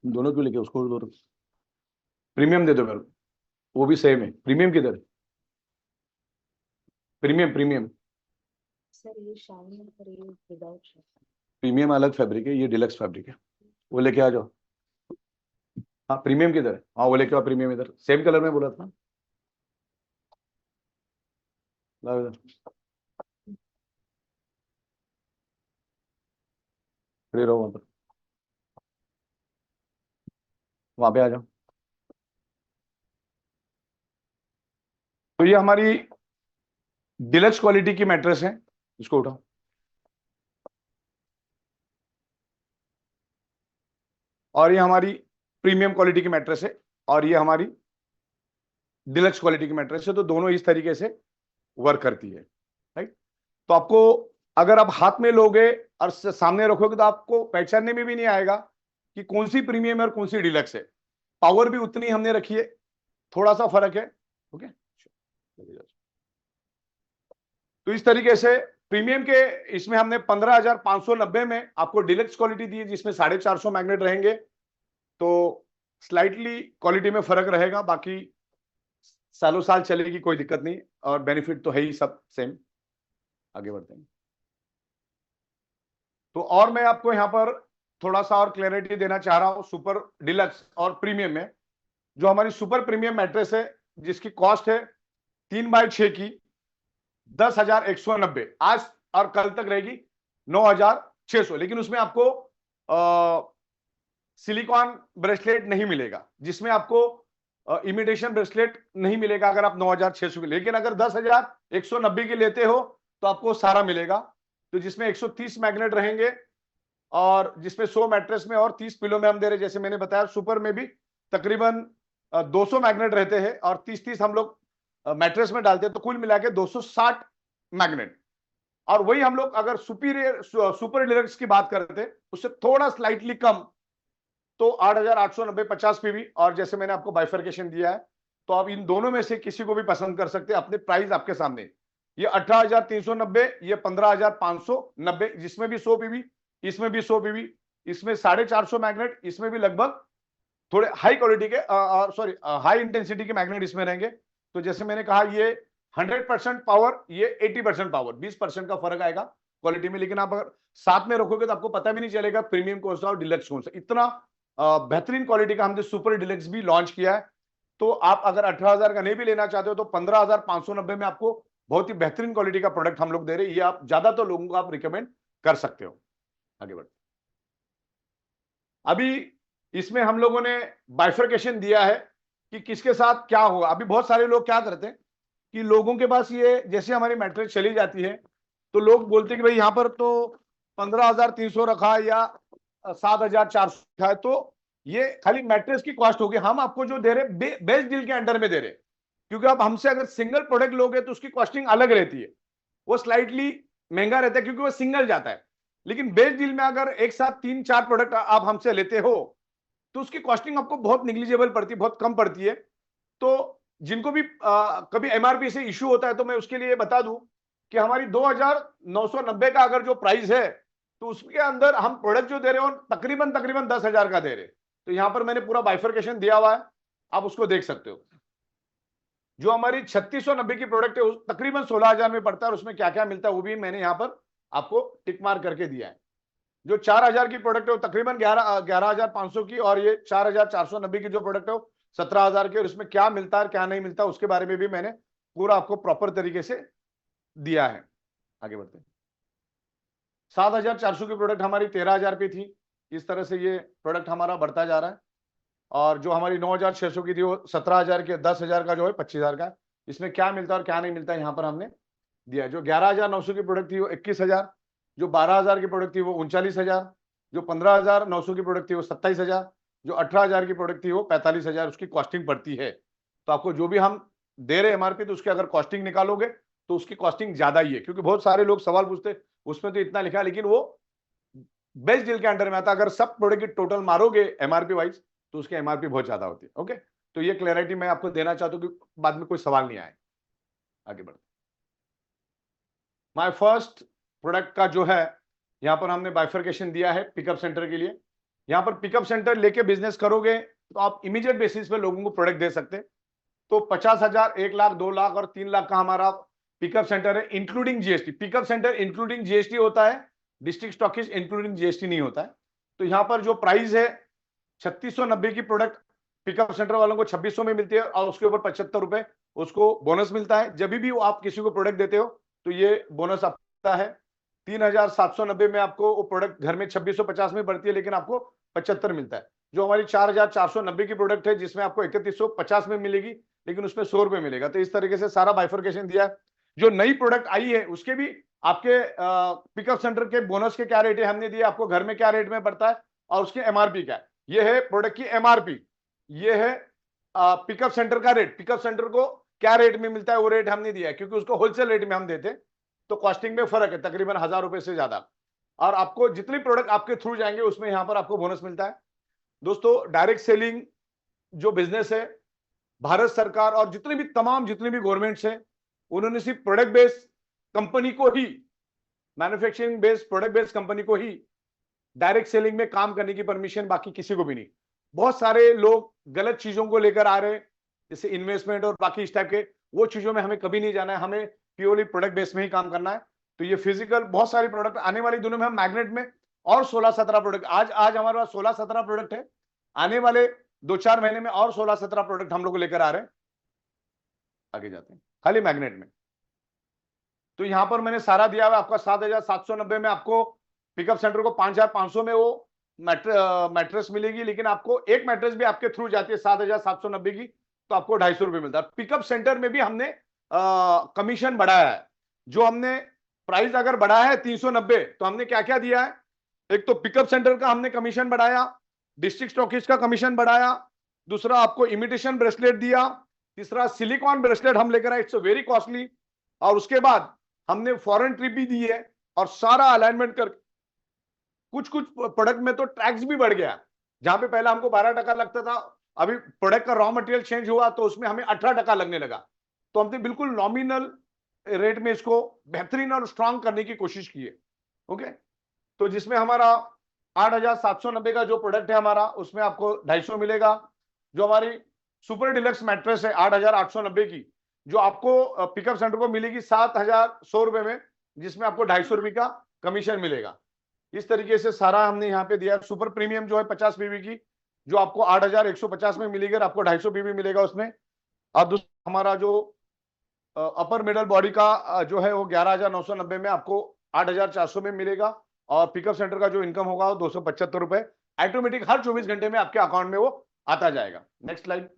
दोनों क्यों लेके? उसको दो, प्रीमियम दे दो मेरे को। वो भी सेम है। प्रीमियम किधर? प्रीमियम सर ये शाइनिंग और ये विदाउट शाइनिंग। प्रीमियम अलग फैब्रिक है, ये डिलक्स फैब्रिक है। वो लेके आ जाओ। हाँ प्रीमियम किधर है? हाँ वो लेके आओ, प्रीमियम इधर, सेम कलर में बोला था। लाओ इधर, खड़े रहो वहां पे आ जाओ। तो ये हमारी डिलक्स क्वालिटी की मैट्रेस है, इसको उठाओ। और ये हमारी प्रीमियम क्वालिटी की मैट्रेस है, और ये हमारी डिलक्स क्वालिटी की मैट्रेस है। तो दोनों इस तरीके से वर्क करती है, राइट। तो आपको अगर आप हाथ में लोगे और सामने रखोगे तो आपको पहचानने में भी नहीं आएगा कि कौन सी प्रीमियम है और कौन सी डिलक्स है। पावर भी उतनी हमने रखी है, थोड़ा सा फर्क है, ओके। तो इस तरीके से प्रीमियम के इसमें हमने 15,590 में आपको डिलक्स क्वालिटी दी है, जिसमें 450 मैग्नेट रहेंगे। तो स्लाइटली क्वालिटी में फर्क रहेगा, बाकी सालों साल चलेगी, कोई दिक्कत नहीं, और बेनिफिट तो है ही सब सेम। आगे बढ़ते हैं। तो और मैं आपको यहाँ पर थोड़ा सा और क्लैरिटी देना चाह रहा हूँ सुपर डिलक्स और प्रीमियम में। जो हमारी सुपर प्रीमियम मैट्रेस है, जिसकी कॉस्ट है 3x6 की 10,190, आज और कल तक रहेगी 9,600। लेकिन उसमें आपको सिलिकॉन ब्रेसलेट नहीं मिलेगा, जिसमें आपको इमिटेशन ब्रेसलेट नहीं मिलेगा अगर आप 9,600 की। लेकिन अगर 10,190 की लेते हो तो आपको सारा मिलेगा। तो जिसमें 130 मैग्नेट रहेंगे, और जिसमें 100 मैट्रेस में और 30 पिलो में हम दे रहे। जैसे मैंने बताया सुपर में भी तकरीबन 200 मैग्नेट रहते हैं, और 30-30 हम लोग मैट्रेस में डालते हैं। तो कुल मिला के 260 मैग्नेट। और वही हम लोग अगर सुपर डिलक्स की बात करते हैं, उससे थोड़ा स्लाइटली कम, तो 8,890 50 पीवी। और जैसे मैंने आपको बाइफर्केशन दिया है, तो आप इन दोनों में से किसी को भी पसंद कर सकते हैं। अपने प्राइस आपके सामने, ये 18,390, ये 15,590, जिसमें भी 100 पीवी, इसमें भी 100 पीवी, इसमें 450 मैग्नेट, इसमें भी लगभग थोड़े हाई क्वालिटी के सॉरी हाई इंटेंसिटी के मैग्नेट इसमें रहेंगे। तो जैसे मैंने कहा, ये 100% पावर, ये 80% पावर, 20% का फर्क आएगा क्वालिटी में। लेकिन आप अगर साथ में रखोगे तो आपको पता भी नहीं चलेगा प्रीमियम कौन सा और डिलक्स कौन सा। इतना बेहतरीन क्वालिटी का हमने सुपर डिलक्स भी लॉन्च किया है। तो आप अगर 18,000 का नहीं भी लेना चाहते हो तो 15,590 में आपको बहुत ही बेहतरीन क्वालिटी का प्रोडक्ट हम लोग दे रहे हैं। ये आप ज्यादातर लोगों को आप रिकमेंड कर सकते हो। आगे बढ़, अभी इसमें हम लोगों ने बाइफरकेशन दिया है कि किसके साथ क्या होगा। अभी बहुत सारे लोग क्या करते हैं कि लोगों के पास ये जैसे हमारी मैट्रिक्स चली जाती है तो लोग बोलते हैं कि भाई यहाँ पर तो 15,300 रखा है या 7,400 रखा है, तो ये खाली मैट्रिक्स की कॉस्ट होगी। हम आपको जो दे रहे बेस्ट डील के अंडर में दे रहे, क्योंकि आप हमसे अगर सिंगल प्रोडक्ट लोगे तो उसकी कॉस्टिंग अलग रहती है, वो स्लाइटली महंगा रहता है क्योंकि वो सिंगल जाता है। लेकिन बेस्ट डील में अगर एक साथ 3-4 प्रोडक्ट आप हमसे लेते हो तो उसकी कॉस्टिंग आपको बहुत निग्लिजिबल पड़ती है, बहुत कम पड़ती है। तो जिनको भी कभी एमआरपी से इश्यू होता है तो मैं उसके लिए बता दूं कि हमारी 2,990 का अगर जो प्राइस है तो उसके अंदर हम प्रोडक्ट जो दे रहे हो तकरीबन 10,000 का दे रहे। तो यहां पर मैंने पूरा बाइफरकेशन दिया हुआ है, आप उसको देख सकते हो। जो हमारी 3,690 की प्रोडक्ट है तकरीबन 16,000 में पड़ता है, और उसमें क्या क्या मिलता है वो भी मैंने यहाँ पर आपको टिक मार करके दिया है। जो 4,000 की प्रोडक्ट है वो तकरीबन 11,500 की, और ये 4,490 की जो प्रोडक्ट है वो 17,000 के, और इसमें क्या मिलता है क्या नहीं मिलता उसके बारे में भी मैंने पूरा आपको प्रॉपर तरीके से दिया है। आगे बढ़ते हैं। 7,400 की प्रोडक्ट हमारी 13,000 पे थी। इस तरह से ये प्रोडक्ट हमारा बढ़ता जा रहा है। और जो हमारी 9,600 की थी वो 17,000 के, 10,000 का जो है 25,000 का। इसमें क्या मिलता है और क्या नहीं मिलता है यहाँ पर हमने दिया है। जो 11,900 की प्रोडक्ट थी वो 21,000, जो 12,000 की प्रोडक्ट थी वो 39,000, जो 15,900 की प्रोडक्ट थी वो 27,000, जो 18,000 की प्रोडक्ट थी वो 45,000 उसकी कॉस्टिंग पड़ती है। तो आपको जो भी हम दे रहे एमआरपी तो उसकी अगर कॉस्टिंग निकालोगे तो उसकी कॉस्टिंग ज्यादा ही है, क्योंकि बहुत सारे लोग सवाल पूछते उसमें तो इतना लिखा है, लेकिन वो बेस्ट डील के अंडर में आता है। अगर सब प्रोडक्ट की टोटल मारोगे एमआरपी वाइज तो उसकी एमआरपी बहुत ज्यादा होती है। ओके, तो ये क्लैरिटी मैं आपको देना चाहता हूं कि बाद में कोई सवाल नहीं आए। आगे बढ़ते, माय फर्स्ट प्रोडक्ट का जो है यहां पर हमने बाइफरकेशन दिया है पिकअप सेंटर के लिए। यहां पर पिकअप सेंटर लेके बिजनेस करोगे तो आप इमीडिएट बेसिस पे लोगों को प्रोडक्ट दे सकते हैं। तो 50,000, 1 लाख, 2 लाख और 3 लाख का हमारा पिकअप सेंटर है including GST. Pickup centre including GST होता है, डिस्ट्रिक्ट स्टॉकिस्ट इंक्लूडिंग जीएसटी नहीं होता है। तो यहां पर जो प्राइस है 3,690 की प्रोडक्ट पिकअप सेंटर वालों को 2,600 में मिलती है, और उसके ऊपर 75 रुपए उसको बोनस मिलता है। जब भी आप किसी को प्रोडक्ट देते हो तो ये बोनस आता है। 3,790 में आपको वो प्रोडक्ट घर में 2,650 में बढ़ती है, लेकिन आपको 75 मिलता है। जो हमारी 4,490 की प्रोडक्ट है जिसमें आपको 3,150 में मिलेगी, लेकिन उसमें 100 रुपए मिलेगा। तो इस तरीके से सारा बाइफरकेशन दिया है। जो नई प्रोडक्ट आई है उसके भी आपके पिकअप सेंटर के बोनस के क्या रेट है हमने दिए, आपको घर में क्या रेट में पड़ता है और उसकी एमआरपी क्या है। ये है प्रोडक्ट की एमआरपी, ये है पिकअप सेंटर का रेट। पिकअप सेंटर को क्या रेट में मिलता है वो रेट हमने दिया है, क्योंकि उसको होलसेल रेट में हम देते, तो कॉस्टिंग में फर्क है तकरीबन 1,000 रुपए से ज्यादा। और आपको जितनी प्रोडक्ट आपके थ्रू जाएंगे उसमें यहां पर आपको बोनस मिलता है। दोस्तों, डायरेक्ट सेलिंग जो बिजनेस है, भारत सरकार और जितनी भी गवर्नमेंट्स है, उन्होंने सिर्फ प्रोडक्ट बेस्ड कंपनी को ही, manufacturing based product based company को ही डायरेक्ट सेलिंग में काम करने की परमिशन, बाकी किसी को भी नहीं। बहुत सारे लोग गलत चीजों को लेकर आ रहे हैं, जैसे इन्वेस्टमेंट और बाकी इस टाइप के, वो चीजों में हमें कभी नहीं जाना है। हमें प्योरली प्रोडक्ट बेस में ही काम करना है। तो ये फिजिकल बहुत सारी प्रोडक्ट आने वाले दिनों में हम मैग्नेट में और 16-17 प्रोडक्ट, आज हमारे पास 16-17 प्रोडक्ट है, आने वाले 2-4 महीने में और 16-17 प्रोडक्ट हम लोग लेकर आ रहे हैं। आगे जाते हैं खाली मैग्नेट में। तो यहां पर मैंने सारा दिया हुआ आपका 7,790 में आपको पिकअप सेंटर को 5,500 में वो मैट्रेस मिलेगी, लेकिन आपको एक मैट्रेस भी आपके थ्रू जाती है 7,790 की, तो आपको 250 रुपए मिलता है। पिकअप सेंटर में भी हमने कमीशन बढ़ाया है। जो हमने प्राइस अगर बढ़ाया है 390, तो हमने क्या क्या दिया है, एक तो पिकअप सेंटर का हमने कमीशन बढ़ाया, डिस्ट्रिक्ट स्टॉकिस्ट का कमीशन बढ़ाया, दूसरा आपको इमिटेशन ब्रेसलेट दिया, तीसरा सिलिकॉन ब्रेसलेट हम लेकर आए, इट्स वेरी कॉस्टली, और उसके बाद हमने फॉरेन ट्रिप भी दी है, और सारा अलाइनमेंट कर कुछ प्रोडक्ट में तो टैक्स भी बढ़ गया। जहां पे पहले हमको 12% लगता था, अभी प्रोडक्ट का रॉ मटेरियल चेंज हुआ तो उसमें हमें 18% लगने लगा। तो हमने बिल्कुल नॉमिनल रेट में इसको बेहतरीन और स्ट्रांग करने की कोशिश की है। ओके, तो जिसमें हमारा 8,790 का जो प्रोडक्ट है हमारा, उसमें आपको 250 मिलेगा। जो हमारी सुपर डिलक्स मैट्रेस है 8,890 की, जो आपको पिकअप सेंटर को मिलेगी 7,100 रुपए में, जिसमें आपको 250 रुपए का कमीशन मिलेगा। इस तरीके से सारा हमने यहाँ पे दिया। सुपर प्रीमियम जो है 50 पीवी की, जो आपको 8,150 में मिलेगी और आपको 250 पीवी मिलेगा उसमें। और दूसरा हमारा जो अपर मिडल बॉडी का जो है वो 11,990 में आपको 8,400 में मिलेगा। और पिकअप सेंटर का जो इनकम होगा वो 275 रुपए ऑटोमेटिक हर 24 घंटे में आपके अकाउंट में वो आता जाएगा। Next slide.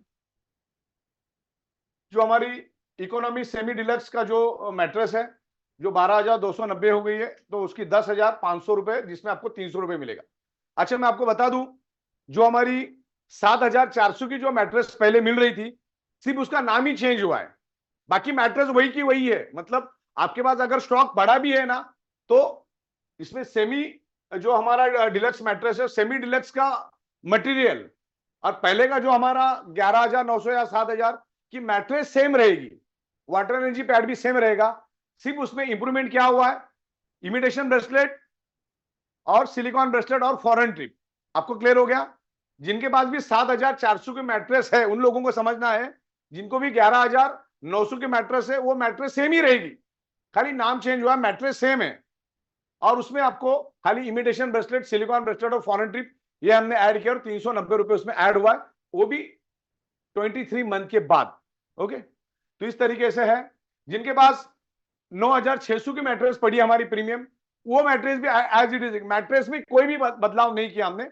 जो हमारी इकोनॉमी सेमी डिलक्स का जो मैट्रेस है जो 12,290 हो गई है, तो उसकी 10,500 रुपए, जिसमें आपको 300 रुपए मिलेगा। अच्छा, मैं आपको बता दूं, जो हमारी 7,400 की जो मैट्रेस पहले मिल रही थी, सिर्फ उसका नाम ही चेंज हुआ है, बाकी मैट्रेस वही की वही है। मतलब आपके पास अगर स्टॉक बढ़ा भी है ना, तो इसमें सेमी जो हमारा डिलक्स मैट्रेस है, सेमी डिलक्स का मटेरियल और पहले का जो हमारा 11,900 या 7,000 की मैट्रेस सेम रहेगी, वाटर एनर्जी पैड भी सेम रहेगा। सिर्फ उसमें इंप्रूवमेंट क्या हुआ है, इमिटेशन ब्रेसलेट और सिलिकॉन ब्रेसलेट और फॉरेन ट्रिप। आपको क्लियर हो गया? जिनके पास भी 7,400 की मैट्रेस है उन लोगों को समझना है, जिनको भी 11,900 की मैट्रेस है वो मैट्रेस सेम ही रहेगी, खाली नाम चेंज हुआ, मैट्रेस सेम है। और उसमें आपको खाली इमिटेशन ब्रेसलेट, सिलिकॉन ब्रेसलेट और फॉरेन ट्रिप ये हमने ऐड किया और 390 रुपए उसमें ऐड हुआ है, वो भी 23 मंथ के बाद। ओके, तो इस तरीके से है। जिनके पास 9,600 की मैट्रेस पड़ी हमारी प्रीमियम, वो मैट्रेस भी एज इट इज, मैट्रेस में कोई भी बदलाव नहीं किया हमने,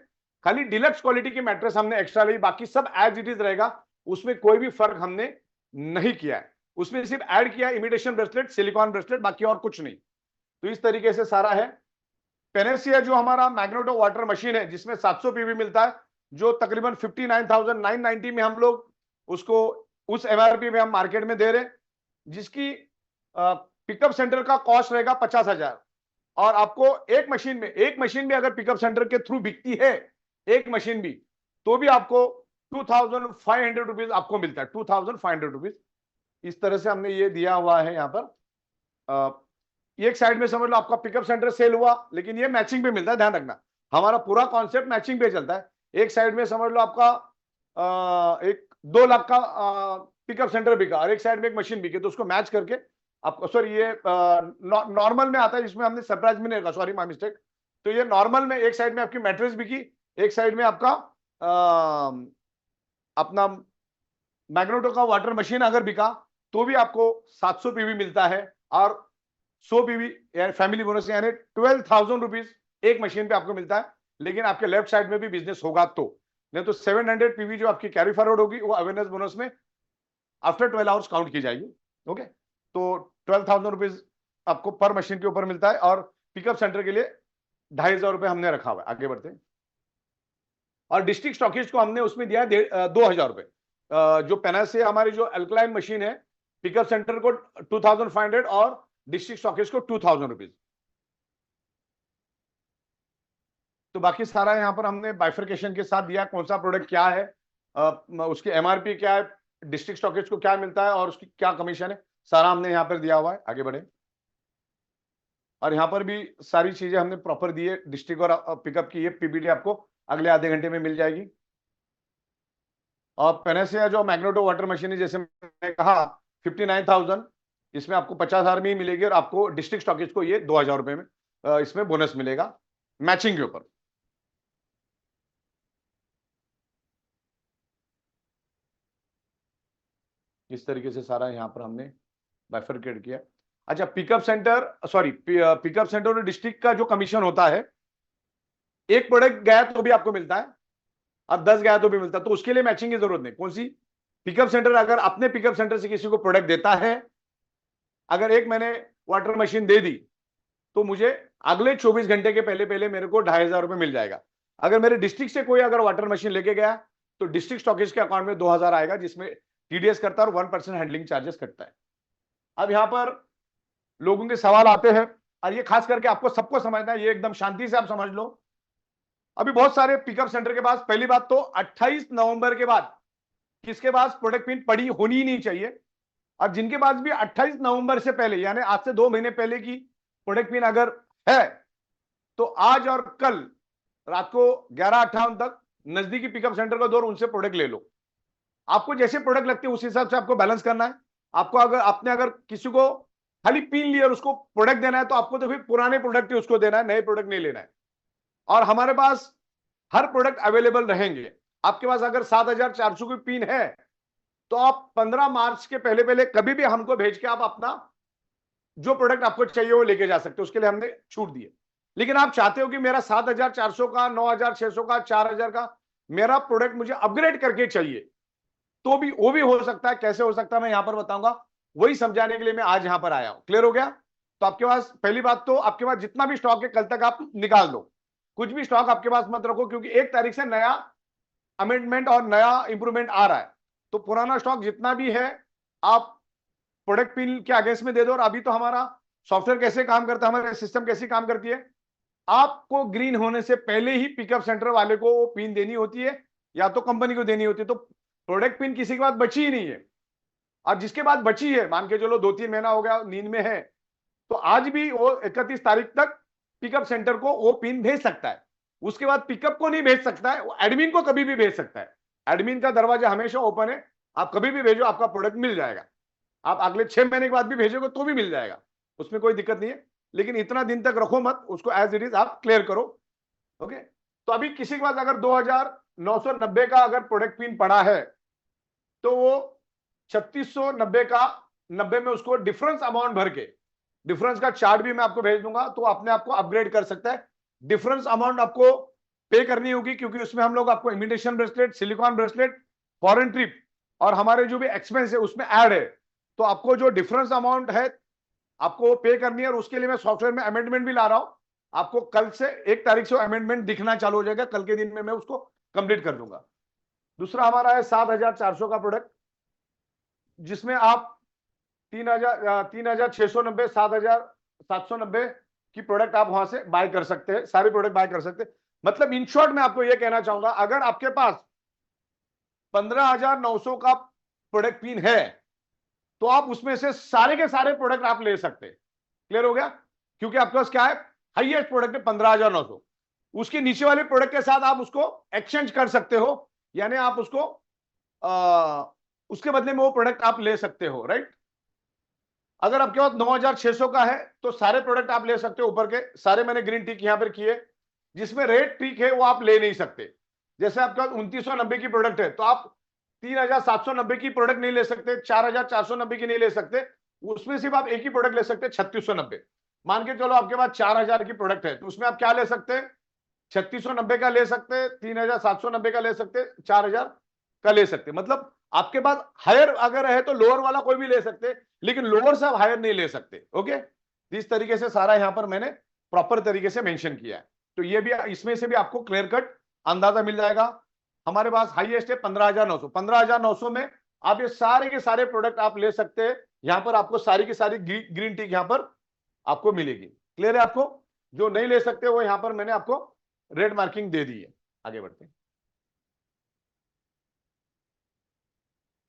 खाली डिलक्स क्वालिटी की मैट्रेस हमने एक्स्ट्रा ली, बाकी सब एज इट इज रहेगा, उसमें कोई भी फर्क हमने नहीं किया है। उसमें सिर्फ ऐड किया इमिटेशन ब्रेसलेट, सिलिकॉन ब्रेसलेट, बाकी और कुछ नहीं। तो इस तरीके से सारा है। पेनेसिया जो हमारा मैग्नेटो वाटर मशीन है जिसमें 700 पीवी मिलता है, जो तकरीबन 59,990 में हम लोग उसको उस एमआरपी में हम मार्केट में दे रहे हैं, जिसकी पिकअप सेंटर का कॉस्ट रहेगा 50,000। और आपको एक मशीन में अगर पिकअप सेंटर के थ्रू बिकती है एक मशीन भी, तो भी आपको 2,500 रुपीज आपको मिलता है, 2,500 रुपीज। इस तरह से हमने ये दिया हुआ है यहाँ पर। एक साइड में समझ लो आपका पिकअप सेंटर सेल हुआ, लेकिन ये मैचिंग पे मिलता है, ध्यान रखना हमारा पूरा कॉन्सेप्ट मैचिंग पे चलता है। एक साइड में समझ लो आपका एक 2 लाख का पिकअप सेंटर बिका और एक साइड में एक मशीन बिकी, तो उसको मैच करके आपको, सॉरी ये नॉर्मल में आता है जिसमें हमने सरप्राइज में नहीं रखा, सॉरी माय मिस्टेक। तो ये नॉर्मल में एक साइड में आपकी मैट्रेस बिकी, एक साइड में आपका अपना मैग्नेटो का वाटर मशीन अगर बिका तो भी आपको 700 पीवी मिलता है और 100 पीवी फैमिली बोनस, यानी 12,000 रुपीज एक मशीन पे आपको मिलता है। लेकिन आपके लेफ्ट साइड में भी बिजनेस होगा तो, नहीं तो 700 पीवी जो आपकी कैरी फॉरवर्ड होगी वो अवेयरनेस बोनस में आफ्टर 12 आवर्स काउंट की जाएगी। ओके, तो 12,000 रुपीज आपको पर मशीन के ऊपर मिलता है और पिकअप सेंटर के लिए 2,500 रुपए हमने रखा हुआ है। आगे बढ़ते हैं। और डिस्ट्रिक्ट स्टॉकिस्ट को हमने उसमें दिया 2,000 रुपए। जो पेनासिया हमारी जो अल्कलाइन मशीन है, पिकअप सेंटर को 2,500 और डिस्ट्रिक्ट स्टॉकिस्ट को 2,000 रुपीज। तो बाकी सारा यहां पर हमने बाइफर्केशन के साथ दिया, कौन सा प्रोडक्ट क्या है, उसकी एमआरपी क्या है, डिस्ट्रिक्ट स्टॉकिस्ट को क्या मिलता है और उसकी क्या कमीशन है, सारा हमने यहाँ पर दिया हुआ है। आगे बढ़े। और यहाँ पर भी सारी चीजें हमने प्रॉपर दी है। डिस्ट्रिक्ट और पिकअप की ये पीपीटी आपको अगले आधे घंटे में मिल जाएगी। और पेनेसिया जो मैग्नेटो वाटर मशीन है, जैसे मैंने कहा 59,000, इसमें आपको 50,000 में ही मिलेगी और आपको डिस्ट्रिक्ट स्टॉकिस्ट को ये 2,000 रुपए में इसमें बोनस मिलेगा मैचिंग के ऊपर। इस तरीके से सारा यहाँ पर हमने बाइफरकेट किया। अच्छा, पिकअप सेंटर और डिस्ट्रिक्ट का जो कमीशन होता है, एक प्रोडक्ट गया तो भी आपको मिलता है और 10 गया तो भी मिलता है, तो उसके लिए मैचिंग की जरूरत नहीं। कौन सी? पिकअप सेंटर अगर अपने पिकअप सेंटर से किसी को प्रोडक्ट देता है, अगर एक मैंने वाटर मशीन दे दी तो मुझे अगले 24 घंटे के पहले पहले मेरे को 2,500 रुपए मिल जाएगा। अगर मेरे डिस्ट्रिक्ट से कोई अगर वाटर मशीन लेके गया तो डिस्ट्रिक्ट स्टॉकिस्ट के अकाउंट में 2,000 आएगा, जिसमें टीडीएस करता है और 1% हैंडलिंग चार्जेस कटता है। अब यहां पर लोगों के सवाल आते हैं और ये खास करके आपको सबको समझना है, ये एकदम शांति से आप समझ लो। अभी बहुत सारे पिकअप सेंटर के पास, पहली बात तो 28 नवंबर के बाद किसके पास प्रोडक्ट पिन पड़ी होनी ही नहीं चाहिए, और जिनके पास भी 28 नवंबर से पहले यानी आज से 2 महीने पहले की प्रोडक्ट पिन अगर है तो आज और कल रात को 11:58 तक नजदीकी पिकअप सेंटर का दौर, उनसे प्रोडक्ट ले लो। आपको जैसे प्रोडक्ट लगते हैं उस हिसाब से आपको बैलेंस करना है। आपको अगर किसी को खाली पिन लिया और उसको प्रोडक्ट देना है तो आपको तो फिर पुराने प्रोडक्ट ही उसको देना है, नए प्रोडक्ट नहीं लेना है। और हमारे पास हर प्रोडक्ट अवेलेबल रहेंगे। आपके पास अगर 7,400 की पिन है तो आप 15 मार्च के पहले पहले कभी भी हमको भेज के आप अपना जो प्रोडक्ट आपको चाहिए वो लेके जा सकते हो, उसके लिए हमने छूट दी है। लेकिन आप चाहते हो कि मेरा 7,400 का, 9,600 का, 4,000 का मेरा प्रोडक्ट मुझे अपग्रेड करके चाहिए, तो भी वो भी हो सकता है। कैसे हो सकता है मैं यहां पर बताऊंगा, वही समझाने के लिए मैं आज यहां पर आया हूं। क्लियर हो गया? तो आपके पास पहली बात तो आपके पास जितना भी स्टॉक है कल तक आप निकाल दो, कुछ भी स्टॉक आपके पास मत रखो, क्योंकि 1 तारीख से नया अमेंडमेंट और नया इंप्रूवमेंट आ रहा है। तो पुराना स्टॉक जितना भी है आप प्रोडक्ट पिन के अगेंस्ट में दे दो। और अभी तो हमारा सॉफ्टवेयर कैसे काम करता है, हमारे सिस्टम कैसी काम करती है, आपको ग्रीन होने से पहले ही पिकअप सेंटर वाले को वो पिन देनी होती है या तो कंपनी को देनी होती है। तो प्रोडक्ट पिन किसी के बाद बची ही नहीं है। और जिसके बाद बची है, मान के चलो 2-3 महीना हो गया नींद में है, तो आज भी वो 31 तारीख तक पिकअप सेंटर को वो पिन भेज सकता है। उसके बाद पिकअप को नहीं भेज सकता है, वो एडमिन को कभी भी भेज सकता है। एडमिन का दरवाजा हमेशा ओपन है, आप कभी भी भेजो, आपका प्रोडक्ट मिल जाएगा। आप अगले 6 महीने के बाद भी भेजोगे तो भी मिल जाएगा, उसमें कोई दिक्कत नहीं है। लेकिन इतना दिन तक रखो मत, उसको एज इट इज आप क्लियर करो। ओके, तो अभी किसी के पास अगर 2,990 का अगर प्रोडक्ट पिन पड़ा है तो वो 3,690 का 90 में उसको डिफरेंस अमाउंट भर के, डिफरेंस का चार्ट भी मैं आपको भेज दूंगा, तो अपने आप को अपग्रेड कर सकता है। डिफरेंस अमाउंट आपको पे करनी होगी, क्योंकि उसमें हम लोग आपको imitation bracelet, silicon bracelet, foreign trip और हमारे जो भी एक्सपेंस है उसमें ऐड है। तो आपको जो डिफरेंस अमाउंट है आपको पे करनी है, और उसके लिए मैं सॉफ्टवेयर में अमेंडमेंट भी ला रहा हूं। आपको कल से 1 तारीख से अमेंडमेंट दिखना चालू हो जाएगा, कल के दिन में मैं उसको कंप्लीट कर दूंगा। दूसरा हमारा है 7,400 का प्रोडक्ट, जिसमें आप 3,690, 7,790 की प्रोडक्ट आप वहां से बाय कर सकते हैं, सारे प्रोडक्ट बाय कर सकते हैं। मतलब इन शॉर्ट मैं आपको यह कहना चाहूंगा, अगर आपके पास 15,900 का प्रोडक्ट पिन है तो आप उसमें से सारे के सारे प्रोडक्ट आप ले सकते हैं। क्लियर हो गया? क्योंकि आपके पास क्या है, हाईएस्ट प्रोडक्ट है 15,900, उसके नीचे वाले प्रोडक्ट के साथ आप उसको एक्सचेंज कर सकते हो, यानी आप उसको उसके बदले में वो प्रोडक्ट आप ले सकते हो, राइट? अगर आपके पास 9,600 का है तो सारे प्रोडक्ट आप ले सकते हो, ऊपर के सारे मैंने ग्रीन टिक यहां पर किए। जिसमें रेड टिक है वो आप ले नहीं सकते। जैसे आपके पास 2,990 की प्रोडक्ट है तो आप 3,790 की प्रोडक्ट नहीं ले सकते, 4,490 की नहीं ले सकते, उसमें सिर्फ आप एक ही प्रोडक्ट ले सकते हैं, 3,690। मान के चलो आपके पास 4,000 की प्रोडक्ट है तो उसमें आप क्या ले सकते हैं, 3,690 का ले सकते हैं, 3,790 का ले सकते हैं, 4,000 का ले सकते हैं। मतलब आपके पास हायर अगर है तो लोअर वाला कोई भी ले सकते हैं, लेकिन लोअर से आप हायर नहीं ले सकते। ओके, इस तरीके से सारा यहां पर मैंने प्रॉपर तरीके से मेंशन किया है। तो ये भी, इसमें से भी आपको क्लियर कट अंदाजा मिल जाएगा। हमारे पास हाईएस्ट है 15,900। 15,900 में आप ये सारे के सारे प्रोडक्ट आप ले सकते हैं। यहां पर आपको सारी की सारी ग्रीन टिक यहां पर आपको मिलेगी। क्लियर है? आपको जो नहीं ले सकते वो यहां पर मैंने आपको रेड मार्किंग दे दी है। आगे बढ़ते हैं,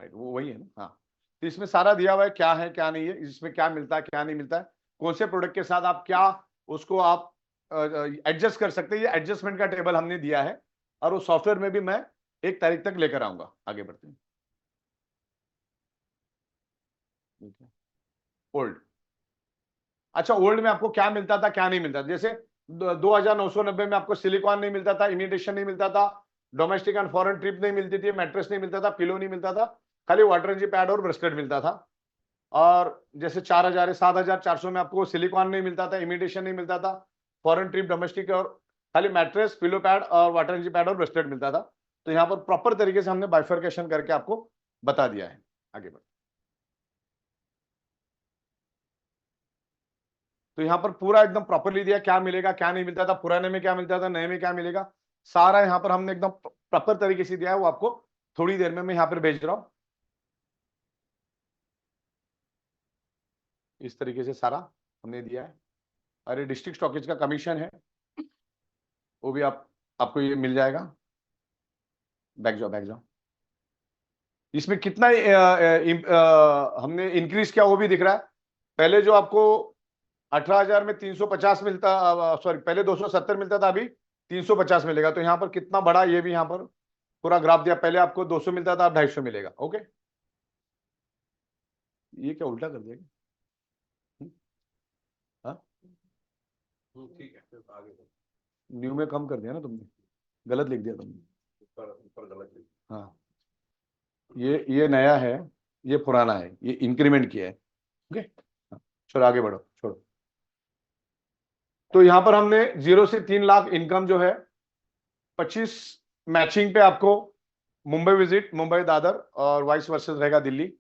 राइट, वो वही है ना। हाँ, तो इसमें सारा दिया हुआ है क्या है क्या नहीं है, इसमें क्या मिलता है क्या नहीं मिलता है, कौन से प्रोडक्ट के साथ आप क्या उसको आप एडजस्ट कर सकते हैं। ये एडजस्टमेंट का टेबल हमने दिया है और वो सॉफ्टवेयर में भी मैं 1 तारीख तक लेकर आऊंगा। आगे बढ़ते हैं। ओल्ड, अच्छा, ओल्ड में आपको क्या मिलता था क्या नहीं मिलता था। जैसे 2,990 में आपको सिलिकॉन नहीं मिलता था, इमिटेशन नहीं मिलता था, डोमेस्टिक एंड फॉरेन ट्रिप नहीं मिलती थी, मैट्रेस नहीं मिलता था, पिलो नहीं मिलता था, खाली वाटर एनर्जी पैड और ब्रेसलेट मिलता था। और जैसे 4,000 7,400 में आपको सिलिकॉन नहीं मिलता था, इमिटेशन नहीं मिलता था, फॉरेन ट्रिप, डोमेस्टिक और खाली मैट्रेस, पिलो पैड और वाटर एनर्जी पैड और ब्रेसलेट मिलता था। तो यहाँ पर प्रॉपर तरीके से हमने बाइफर्केशन करके आपको बता दिया है। आगे बढ़, तो यहाँ पर पूरा एकदम प्रॉपरली दिया क्या मिलेगा क्या नहीं मिलता था, पुराने में क्या मिलता था, नए में क्या मिलेगा, सारा यहाँ पर हमने एकदम प्रॉपर तरीके से दिया है। वो आपको थोड़ी देर में मैं यहाँ पर भेज रहा हूँ। इस तरीके से सारा हमने दिया है। अरे डिस्ट्रिक्ट स्टॉकेज का कमीशन है वो भी आपको ये मिल जाएगा। बैक जाओ बैक जाओ। इसमें कितना हमने इंक्रीज किया वो भी दिख रहा है। पहले जो आपको 18,000 में 350 मिलता, सॉरी पहले 270 मिलता था, अभी 350 मिलेगा। तो यहाँ पर कितना बड़ा, ये भी यहाँ पर पूरा ग्राफ दिया। पहले आपको 200 मिलता था, अब 250 मिलेगा। ओके, ये क्या उल्टा कर दिया? हाँ, ठीक है, फिर आगे बढ़ो। न्यू में कम कर दिया ना तुमने, गलत लिख दिया तुमने। हाँ, ये नया है, ये पुराना है, ये इंक्रीमेंट किया है। ओके, चलो आगे बढ़ो, छोड़ो। तो यहां पर हमने 0 से 3 लाख इनकम जो है 25 मैचिंग पे आपको मुंबई विजिट, मुंबई दादर और वाइस वर्सेस रहेगा दिल्ली।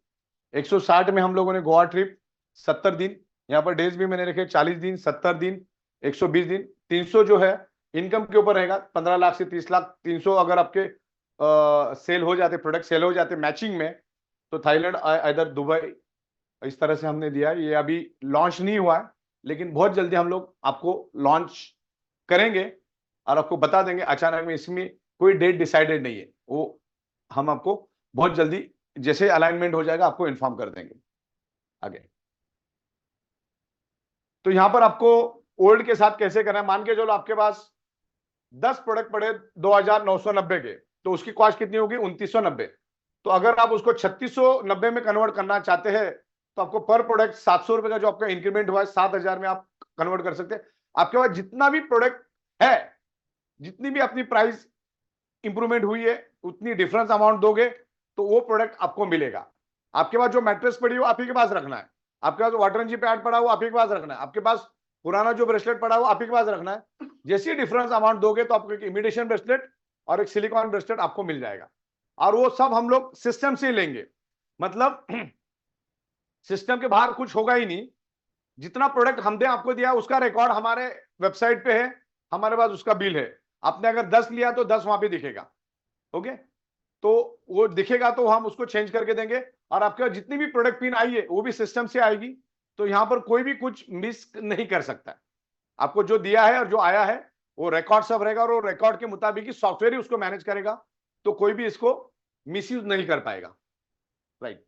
160 में हम लोगों ने गोवा ट्रिप 70 दिन, यहाँ पर डेज भी मैंने रखे 40 दिन, 70 दिन, 120 दिन। 300 जो है इनकम के ऊपर रहेगा, 15 लाख से 30 लाख। 300 अगर आपके सेल हो जाते, प्रोडक्ट सेल हो जाते मैचिंग में, तो थाईलैंड इधर दुबई, इस तरह से हमने दिया। ये अभी लॉन्च नहीं हुआ है, लेकिन बहुत जल्दी हम लोग आपको लॉन्च करेंगे और आपको बता देंगे। अचानक में इसमें कोई डेट डिसाइडेड नहीं है, वो हम आपको बहुत जल्दी जैसे अलाइनमेंट हो जाएगा आपको इन्फॉर्म कर देंगे। आगे तो यहां पर आपको ओल्ड के साथ कैसे करना है, मान के चलो आपके पास 10 प्रोडक्ट पड़े 2990 के, तो उसकी कॉस्ट कितनी होगी 2990। तो अगर आप उसको 3690 में कन्वर्ट करना चाहते हैं, तो आपको पर प्रोडक्ट 700 रुपए का जो आपका इंक्रीमेंट हुआ है 7000 में आप कन्वर्ट कर सकते हैं। आपके पास जितना भी प्रोडक्ट है, जितनी भी अपनी प्राइस इंप्रूवमेंट हुई है, उतनी डिफरेंस अमाउंट दोगे तो वो प्रोडक्ट आपको मिलेगा। आपके पास जो मैट्रेस पड़ी हो आप ही के पास रखना है, आपके पास वाटर जी पैड पड़ा हो आप ही के पास रखना है, आपके पास पुराना जो ब्रेसलेट पड़ा हो आप ही के पास रखना है। जैसे डिफरेंस अमाउंट दोगे तो आपको एक इमिटेशन ब्रेसलेट और एक सिलिकॉन ब्रेसलेट आपको मिल जाएगा। और वो सब हम लोग सिस्टम से लेंगे, मतलब सिस्टम के बाहर कुछ होगा ही नहीं। जितना प्रोडक्ट हमने आपको दिया उसका रिकॉर्ड हमारे वेबसाइट पे है, हमारे पास उसका बिल है। आपने अगर 10 लिया तो 10 वहां पे दिखेगा। ओके, तो वो दिखेगा तो हम उसको चेंज करके देंगे। और आपके पास जितनी भी प्रोडक्ट पिन आई है वो भी सिस्टम से आएगी, तो यहां पर कोई भी कुछ मिस नहीं कर सकता। आपको जो दिया है और जो आया है वो रिकॉर्ड सब रहेगा, और वो रिकॉर्ड के मुताबिक ही सॉफ्टवेयर ही उसको मैनेज करेगा, तो कोई भी इसको मिसयूज नहीं कर पाएगा। राइट,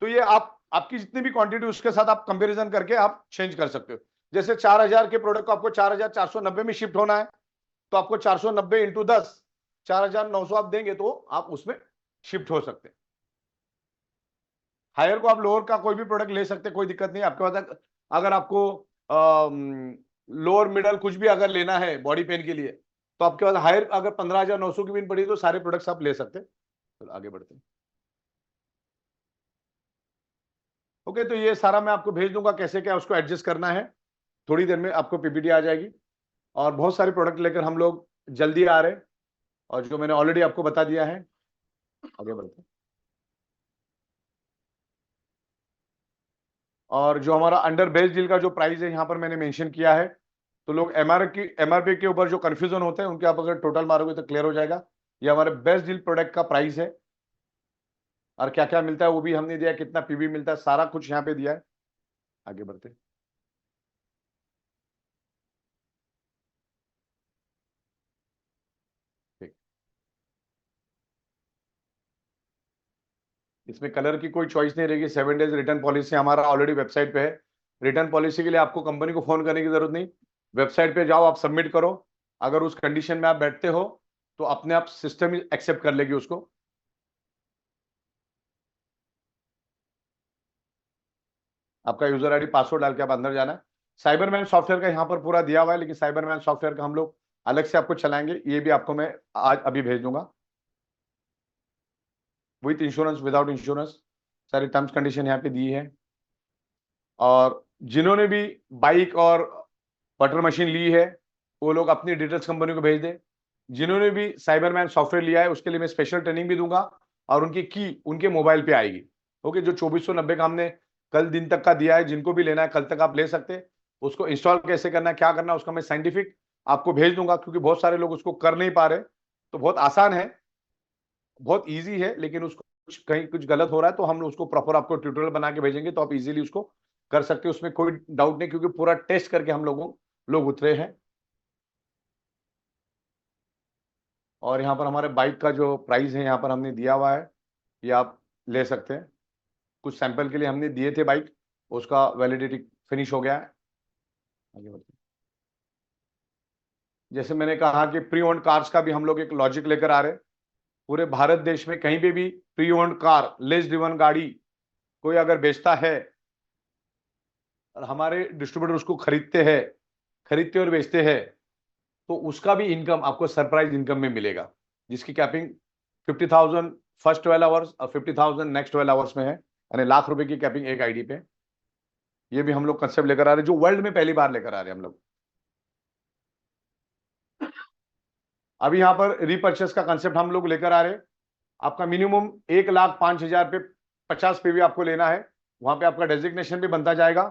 तो ये आपकी जितनी भी क्वांटिटी उसके साथ आप कंपैरिजन करके आप चेंज कर सकते हो। जैसे 4000 के प्रोडक्ट को आपको 4490 में शिफ्ट होना है, तो आपको 490 इंटू 10 4900 आप देंगे तो आप उसमें शिफ्ट हो सकते हैं। हायर को आप लोअर का कोई भी प्रोडक्ट ले सकते हैं, कोई दिक्कत नहीं। आपके पास अगर आपको लोअर मिडल कुछ भी अगर लेना है बॉडी पेन के लिए, तो आपके पास हायर अगर 15900 की पिन पड़ी तो सारे प्रोडक्ट्स आप ले सकते हैं। तो आगे बढ़ते हैं। ओके, तो ये सारा मैं आपको भेज दूंगा कैसे क्या उसको एडजस्ट करना है। थोड़ी देर में आपको पीपीटी आ जाएगी, और बहुत सारे प्रोडक्ट लेकर हम लोग जल्दी आ रहे हैं, और जो मैंने ऑलरेडी आपको बता दिया है। आगे बढ़ते हैं। और जो हमारा अंडर बेस्ट डील का जो प्राइस है यहाँ पर मैंने मेंशन किया है, तो लोग एमआरपी के ऊपर जो कंफ्यूजन होते हैं उनके आप अगर टोटल मारोगे तो क्लियर हो जाएगा। ये हमारे बेस्ट डील प्रोडक्ट का प्राइस है, और क्या क्या मिलता है वो भी हमने दिया, कितना पीवी मिलता है सारा कुछ यहाँ पे दिया है। आगे बढ़ते हैं। इसमें कलर की कोई चॉइस नहीं रहेगी। 7 डेज रिटर्न पॉलिसी हमारा ऑलरेडी वेबसाइट पे है। रिटर्न पॉलिसी के लिए आपको कंपनी को फोन करने की जरूरत नहीं, वेबसाइट पे जाओ, आप सबमिट करो। अगर उस कंडीशन में आप बैठते हो तो अपने आप सिस्टम ही एक्सेप्ट कर लेगी उसको। आपका यूजर आईडी पासवर्ड डाल के आप अंदर जाना है। साइबरमैन सॉफ्टवेयर का यहाँ पर पूरा दिया हुआ है, लेकिन साइबरमैन सॉफ्टवेयर का हम लोग अलग से आपको चलाएंगे, ये भी आपको मैं आज अभी भेज दूंगा। विथ इंश्योरेंस, विदाउट इंश्योरेंस, सारी टर्म्स कंडीशन यहाँ पे दी है। और जिन्होंने भी बाइक और बटर मशीन ली है वो लोग अपनी डिटेल्स कंपनी को भेज दें। जिन्होंने भी साइबरमैन सॉफ्टवेयर लिया है उसके लिए मैं स्पेशल ट्रेनिंग भी दूंगा, और उनकी की उनके मोबाइल पे आएगी। ओके, जो 2490 का हमने कल दिन तक का दिया है, जिनको भी लेना है कल तक आप ले सकते हैं। उसको इंस्टॉल कैसे करना है, क्या करना है, उसका मैं साइंटिफिक आपको भेज दूंगा, क्योंकि बहुत सारे लोग उसको कर नहीं पा रहे। तो बहुत आसान है, बहुत ईजी है, लेकिन उसको कहीं कुछ गलत हो रहा है तो हम उसको प्रॉपर आपको ट्यूटोरियल बना के भेजेंगे, तो आप इजीली उसको कर सकते हो, उसमें कोई डाउट नहीं, क्योंकि पूरा टेस्ट करके हम लोग उतरे हैं। और यहाँ पर हमारे बाइक का जो प्राइस है यहाँ पर हमने दिया हुआ है, ये आप ले सकते हैं। कुछ सैंपल के लिए हमने दिए थे बाइक, उसका वैलिडिटी फिनिश हो गया है। आगे बढ़ते हैं। जैसे मैंने कहा कि प्री ओन्ड कार्स का भी हम लोग एक लॉजिक लेकर आ रहे हैं। पूरे भारत देश में कहीं पे भी pre owned car, less driven गाड़ी कोई अगर बेचता है और हमारे डिस्ट्रीब्यूटर उसको खरीदते और बेचते हैं, तो उसका भी इनकम आपको सरप्राइज इनकम में मिलेगा। जिसकी कैपिंग 50,000 फर्स्ट 12 आवर्स और 50,000 नेक्स्ट 12 आवर्स में है, यानी ₹1,00,000 की कैपिंग एक आईडी पे। ये भी हम लोग कंसेप्ट लेकर आ रहे हैं, जो वर्ल्ड में पहली बार लेकर आ रहे हैं हम लोग। अभी यहाँ पर रीपर्चेस का कंसेप्ट हम लोग लेकर आ रहे हैं। आपका मिनिमम 1,05,000 पे 50 पीवी आपको लेना है, वहां पे आपका डेजिग्नेशन भी बनता जाएगा।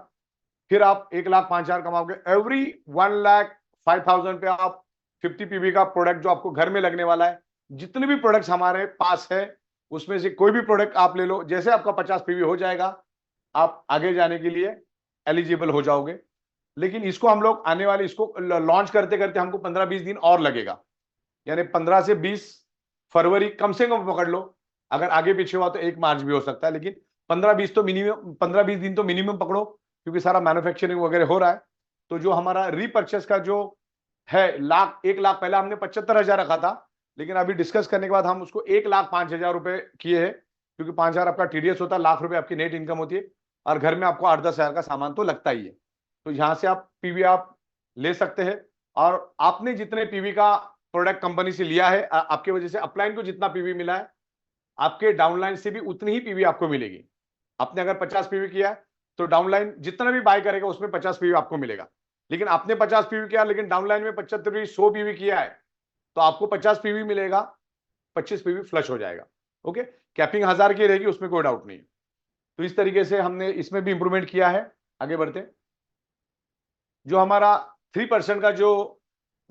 फिर आप 1,05,000 कमाओगे। एवरी 1,05,000 पे आप 50 पीवी का प्रोडक्ट जो आपको घर में लगने वाला है, जितने भी प्रोडक्ट्स हमारे पास है उसमें से कोई भी प्रोडक्ट आप ले लो, जैसे आपका 50 पीवी हो जाएगा आप आगे जाने के लिए एलिजिबल हो जाओगे। लेकिन इसको हम लोग आने वाले इसको लॉन्च करते करते हमको 15-20 दिन और लगेगा, यानी 15 से 20 फरवरी कम से कम पकड़ लो। अगर आगे पीछे हुआ तो 1 मार्च भी हो सकता है, लेकिन 15-20 तो मिनिमम, 15-20 दिन तो मिनिमम पकड़ो, क्योंकि सारा मैन्युफैक्चरिंग वगैरह हो रहा है। तो जो हमारा रीपर्चेस का जो है 1 लाख पहले हमने 75,000 रखा था, लेकिन अभी डिस्कस करने के बाद हम उसको 1,05,000 रुपए किए हैं, क्योंकि 5,000 आपका टीडीएस होता है, ₹1,00,000 आपकी नेट इनकम होती है, और घर में आपको 8-10 हजार का सामान तो लगता ही है। तो यहां से आप पीवी आप ले सकते हैं। और आपने जितने पीवी का प्रोडक्ट कंपनी से लिया है, आपके वजह से अपलाइन को जितना पीवी मिला है, आपके डाउनलाइन से भी उतनी ही पीवी आपको मिलेगी। आपने अगर 50 पीवी किया है तो डाउनलाइन जितना भी बाय करेगा उसमें 50 पीवी आपको मिलेगा। लेकिन आपने 50 पीवी किया लेकिन डाउनलाइन में 75 100 पीवी किया है, तो आपको 50 पीवी मिलेगा, 25 पीवी फ्लश हो जाएगा। ओके, कैपिंग 1,000 की रहेगी, उसमें कोई डाउट नहीं है। तो इस तरीके से हमने इसमें भी इंप्रूवमेंट किया है। आगे बढ़ते, जो हमारा 3% का जो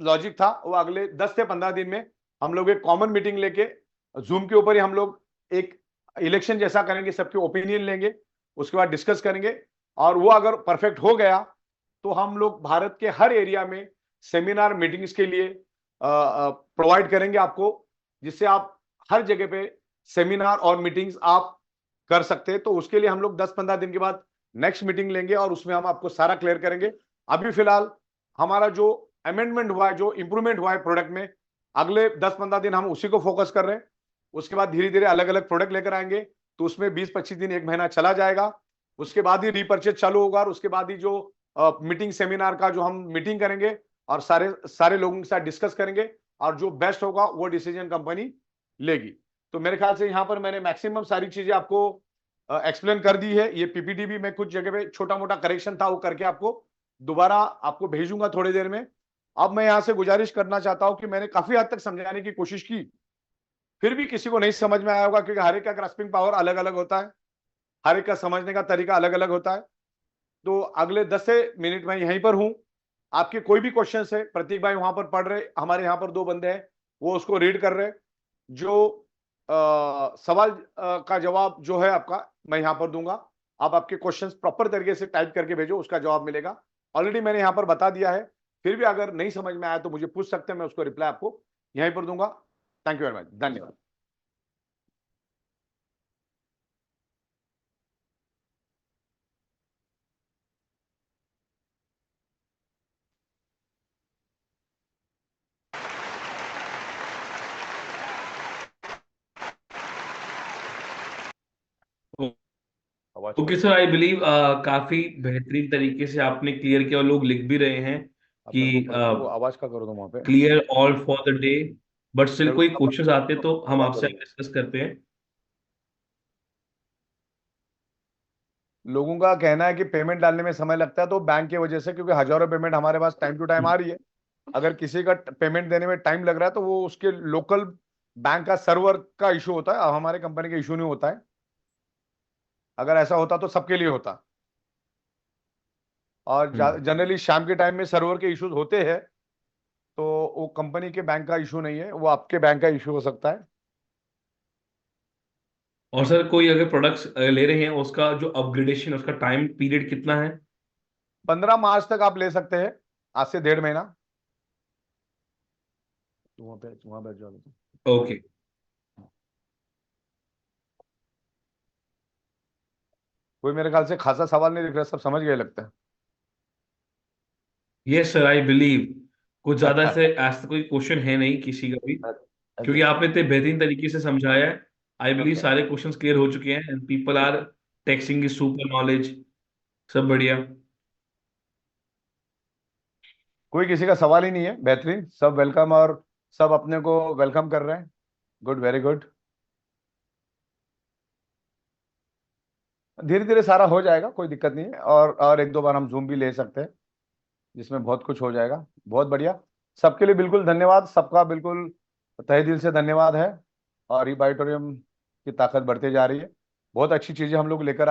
लॉजिक था, वो अगले 10 से 15 दिन में हम लोग एक कॉमन मीटिंग लेके जूम के ऊपर ही हम लोग एक इलेक्शन जैसा करेंगे, सबके ओपिनियन लेंगे, उसके बाद डिस्कस करेंगे, और वो अगर परफेक्ट हो गया तो हम लोग भारत के हर एरिया में सेमिनार मीटिंग्स के लिए प्रोवाइड करेंगे आपको, जिससे आप हर जगह पे सेमिनार और मीटिंग्स आप कर सकते हैं। तो उसके लिए हम लोग 10-15 दिन के बाद नेक्स्ट मीटिंग लेंगे और उसमें हम आपको सारा क्लियर करेंगे। अभी फिलहाल हमारा जो अमेंडमेंट हुआ है, जो इंप्रूवमेंट हुआ है प्रोडक्ट में, अगले 10-15 दिन हम उसी को फोकस कर रहे हैं। उसके बाद धीरे धीरे अलग अलग प्रोडक्ट लेकर आएंगे, तो उसमें 20-25 दिन 1 महीना चला जाएगा। उसके बाद ही रीपर्चेज चालू होगा, और उसके बाद ही जो मीटिंग सेमिनार का जो हम मीटिंग करेंगे और सारे सारे लोगों के साथ डिस्कस करेंगे, और जो बेस्ट होगा वो डिसीजन कंपनी लेगी। तो मेरे ख्याल से यहाँ पर मैंने मैक्सिमम सारी चीजें आपको एक्सप्लेन कर दी है। ये पीपीटी भी मैं कुछ जगह पे छोटा मोटा करेक्शन था वो करके आपको दोबारा आपको भेजूंगा थोड़ी देर में। अब मैं यहाँ से गुजारिश करना चाहता हूं कि मैंने काफी हद तक समझाने की कोशिश की, फिर भी किसी को नहीं समझ में आया होगा, क्योंकि हर एक का ग्रास्पिंग पावर अलग अलग होता है, हर एक का समझने का तरीका अलग अलग होता है। तो अगले 10 से मिनट में यहीं पर हूं। आपके कोई भी क्वेश्चन है, प्रतीक भाई वहां पर पढ़ रहे, हमारे यहाँ पर 2 बंदे हैं वो उसको रीड कर रहे, जो सवाल का जवाब जो है आपका मैं यहाँ पर दूंगा। आप आपके क्वेश्चंस प्रॉपर तरीके से टाइप करके भेजो, उसका जवाब मिलेगा। ऑलरेडी मैंने यहाँ पर बता दिया है, फिर भी अगर नहीं समझ में आया तो मुझे पूछ सकते हैं, मैं उसको रिप्लाई आपको यहीं पर दूंगा। थैंक यू वेरी मच, धन्यवाद। आवाज ओके सर, आई बिलीव काफी बेहतरीन तरीके से आपने क्लियर किया, और लोग लिख भी रहे हैं आप कि मेरे को आवाज का करो दो वहां पे। Clear all for the day. But still मेरे कोई को क्वेश्चंस आते तो हम आवाज आपसे करो। डिस्कस करते हैं। लोगों का कहना है कि पेमेंट डालने में समय लगता है, तो बैंक की वजह से, क्योंकि हजारों पेमेंट हमारे पास टाइम टू टाइम आ रही है। अगर किसी का पेमेंट देने में टाइम लग रहा है तो वो उसके लोकल बैंक का सर्वर का इशू होता है, अब हमारे कंपनी का इशू नहीं होता है। अगर ऐसा होता तो सबके लिए होता। और जनरली शाम के टाइम में सर्वर के इश्यूज होते हैं, तो वो कंपनी के बैंक का इशू नहीं है, वो आपके बैंक का इशू हो सकता है। और सर कोई अगर प्रोडक्ट्स ले रहे हैं, उसका जो अपग्रेडेशन, उसका टाइम पीरियड कितना है? 15 मार्च तक आप ले सकते हैं, आज से 1.5 महीना। वहां पे जाओ। ओके। कोई मेरे ख्याल से खासा सवाल नहीं दिख रहा, सब समझ गए लगता यस सर, आई बिलीव कुछ है। ज्यादा से ऐसा कोई क्वेश्चन है नहीं किसी का भी, क्योंकि अच्छा। आपने इतने बेहतरीन तरीके से समझाया है। आई बिलीव ओके, सारे क्वेश्चंस क्लियर हो चुके हैं, and people are texting super knowledge. सब बढ़िया। कोई किसी का सवाल ही नहीं है, बेहतरीन, सब वेलकम, और सब अपने को वेलकम कर रहे हैं। Good, very good. धीरे धीरे सारा हो जाएगा, कोई दिक्कत नहीं है। और एक दो बार हम जूम भी ले सकते हैं, जिसमें बहुत कुछ हो जाएगा। बहुत बढ़िया। सबके लिए बिल्कुल धन्यवाद, सबका बिल्कुल तहे दिल से धन्यवाद है। और ई बायोटोरियम की ताकत बढ़ते जा रही है। बहुत अच्छी चीजें हम लोग लेकर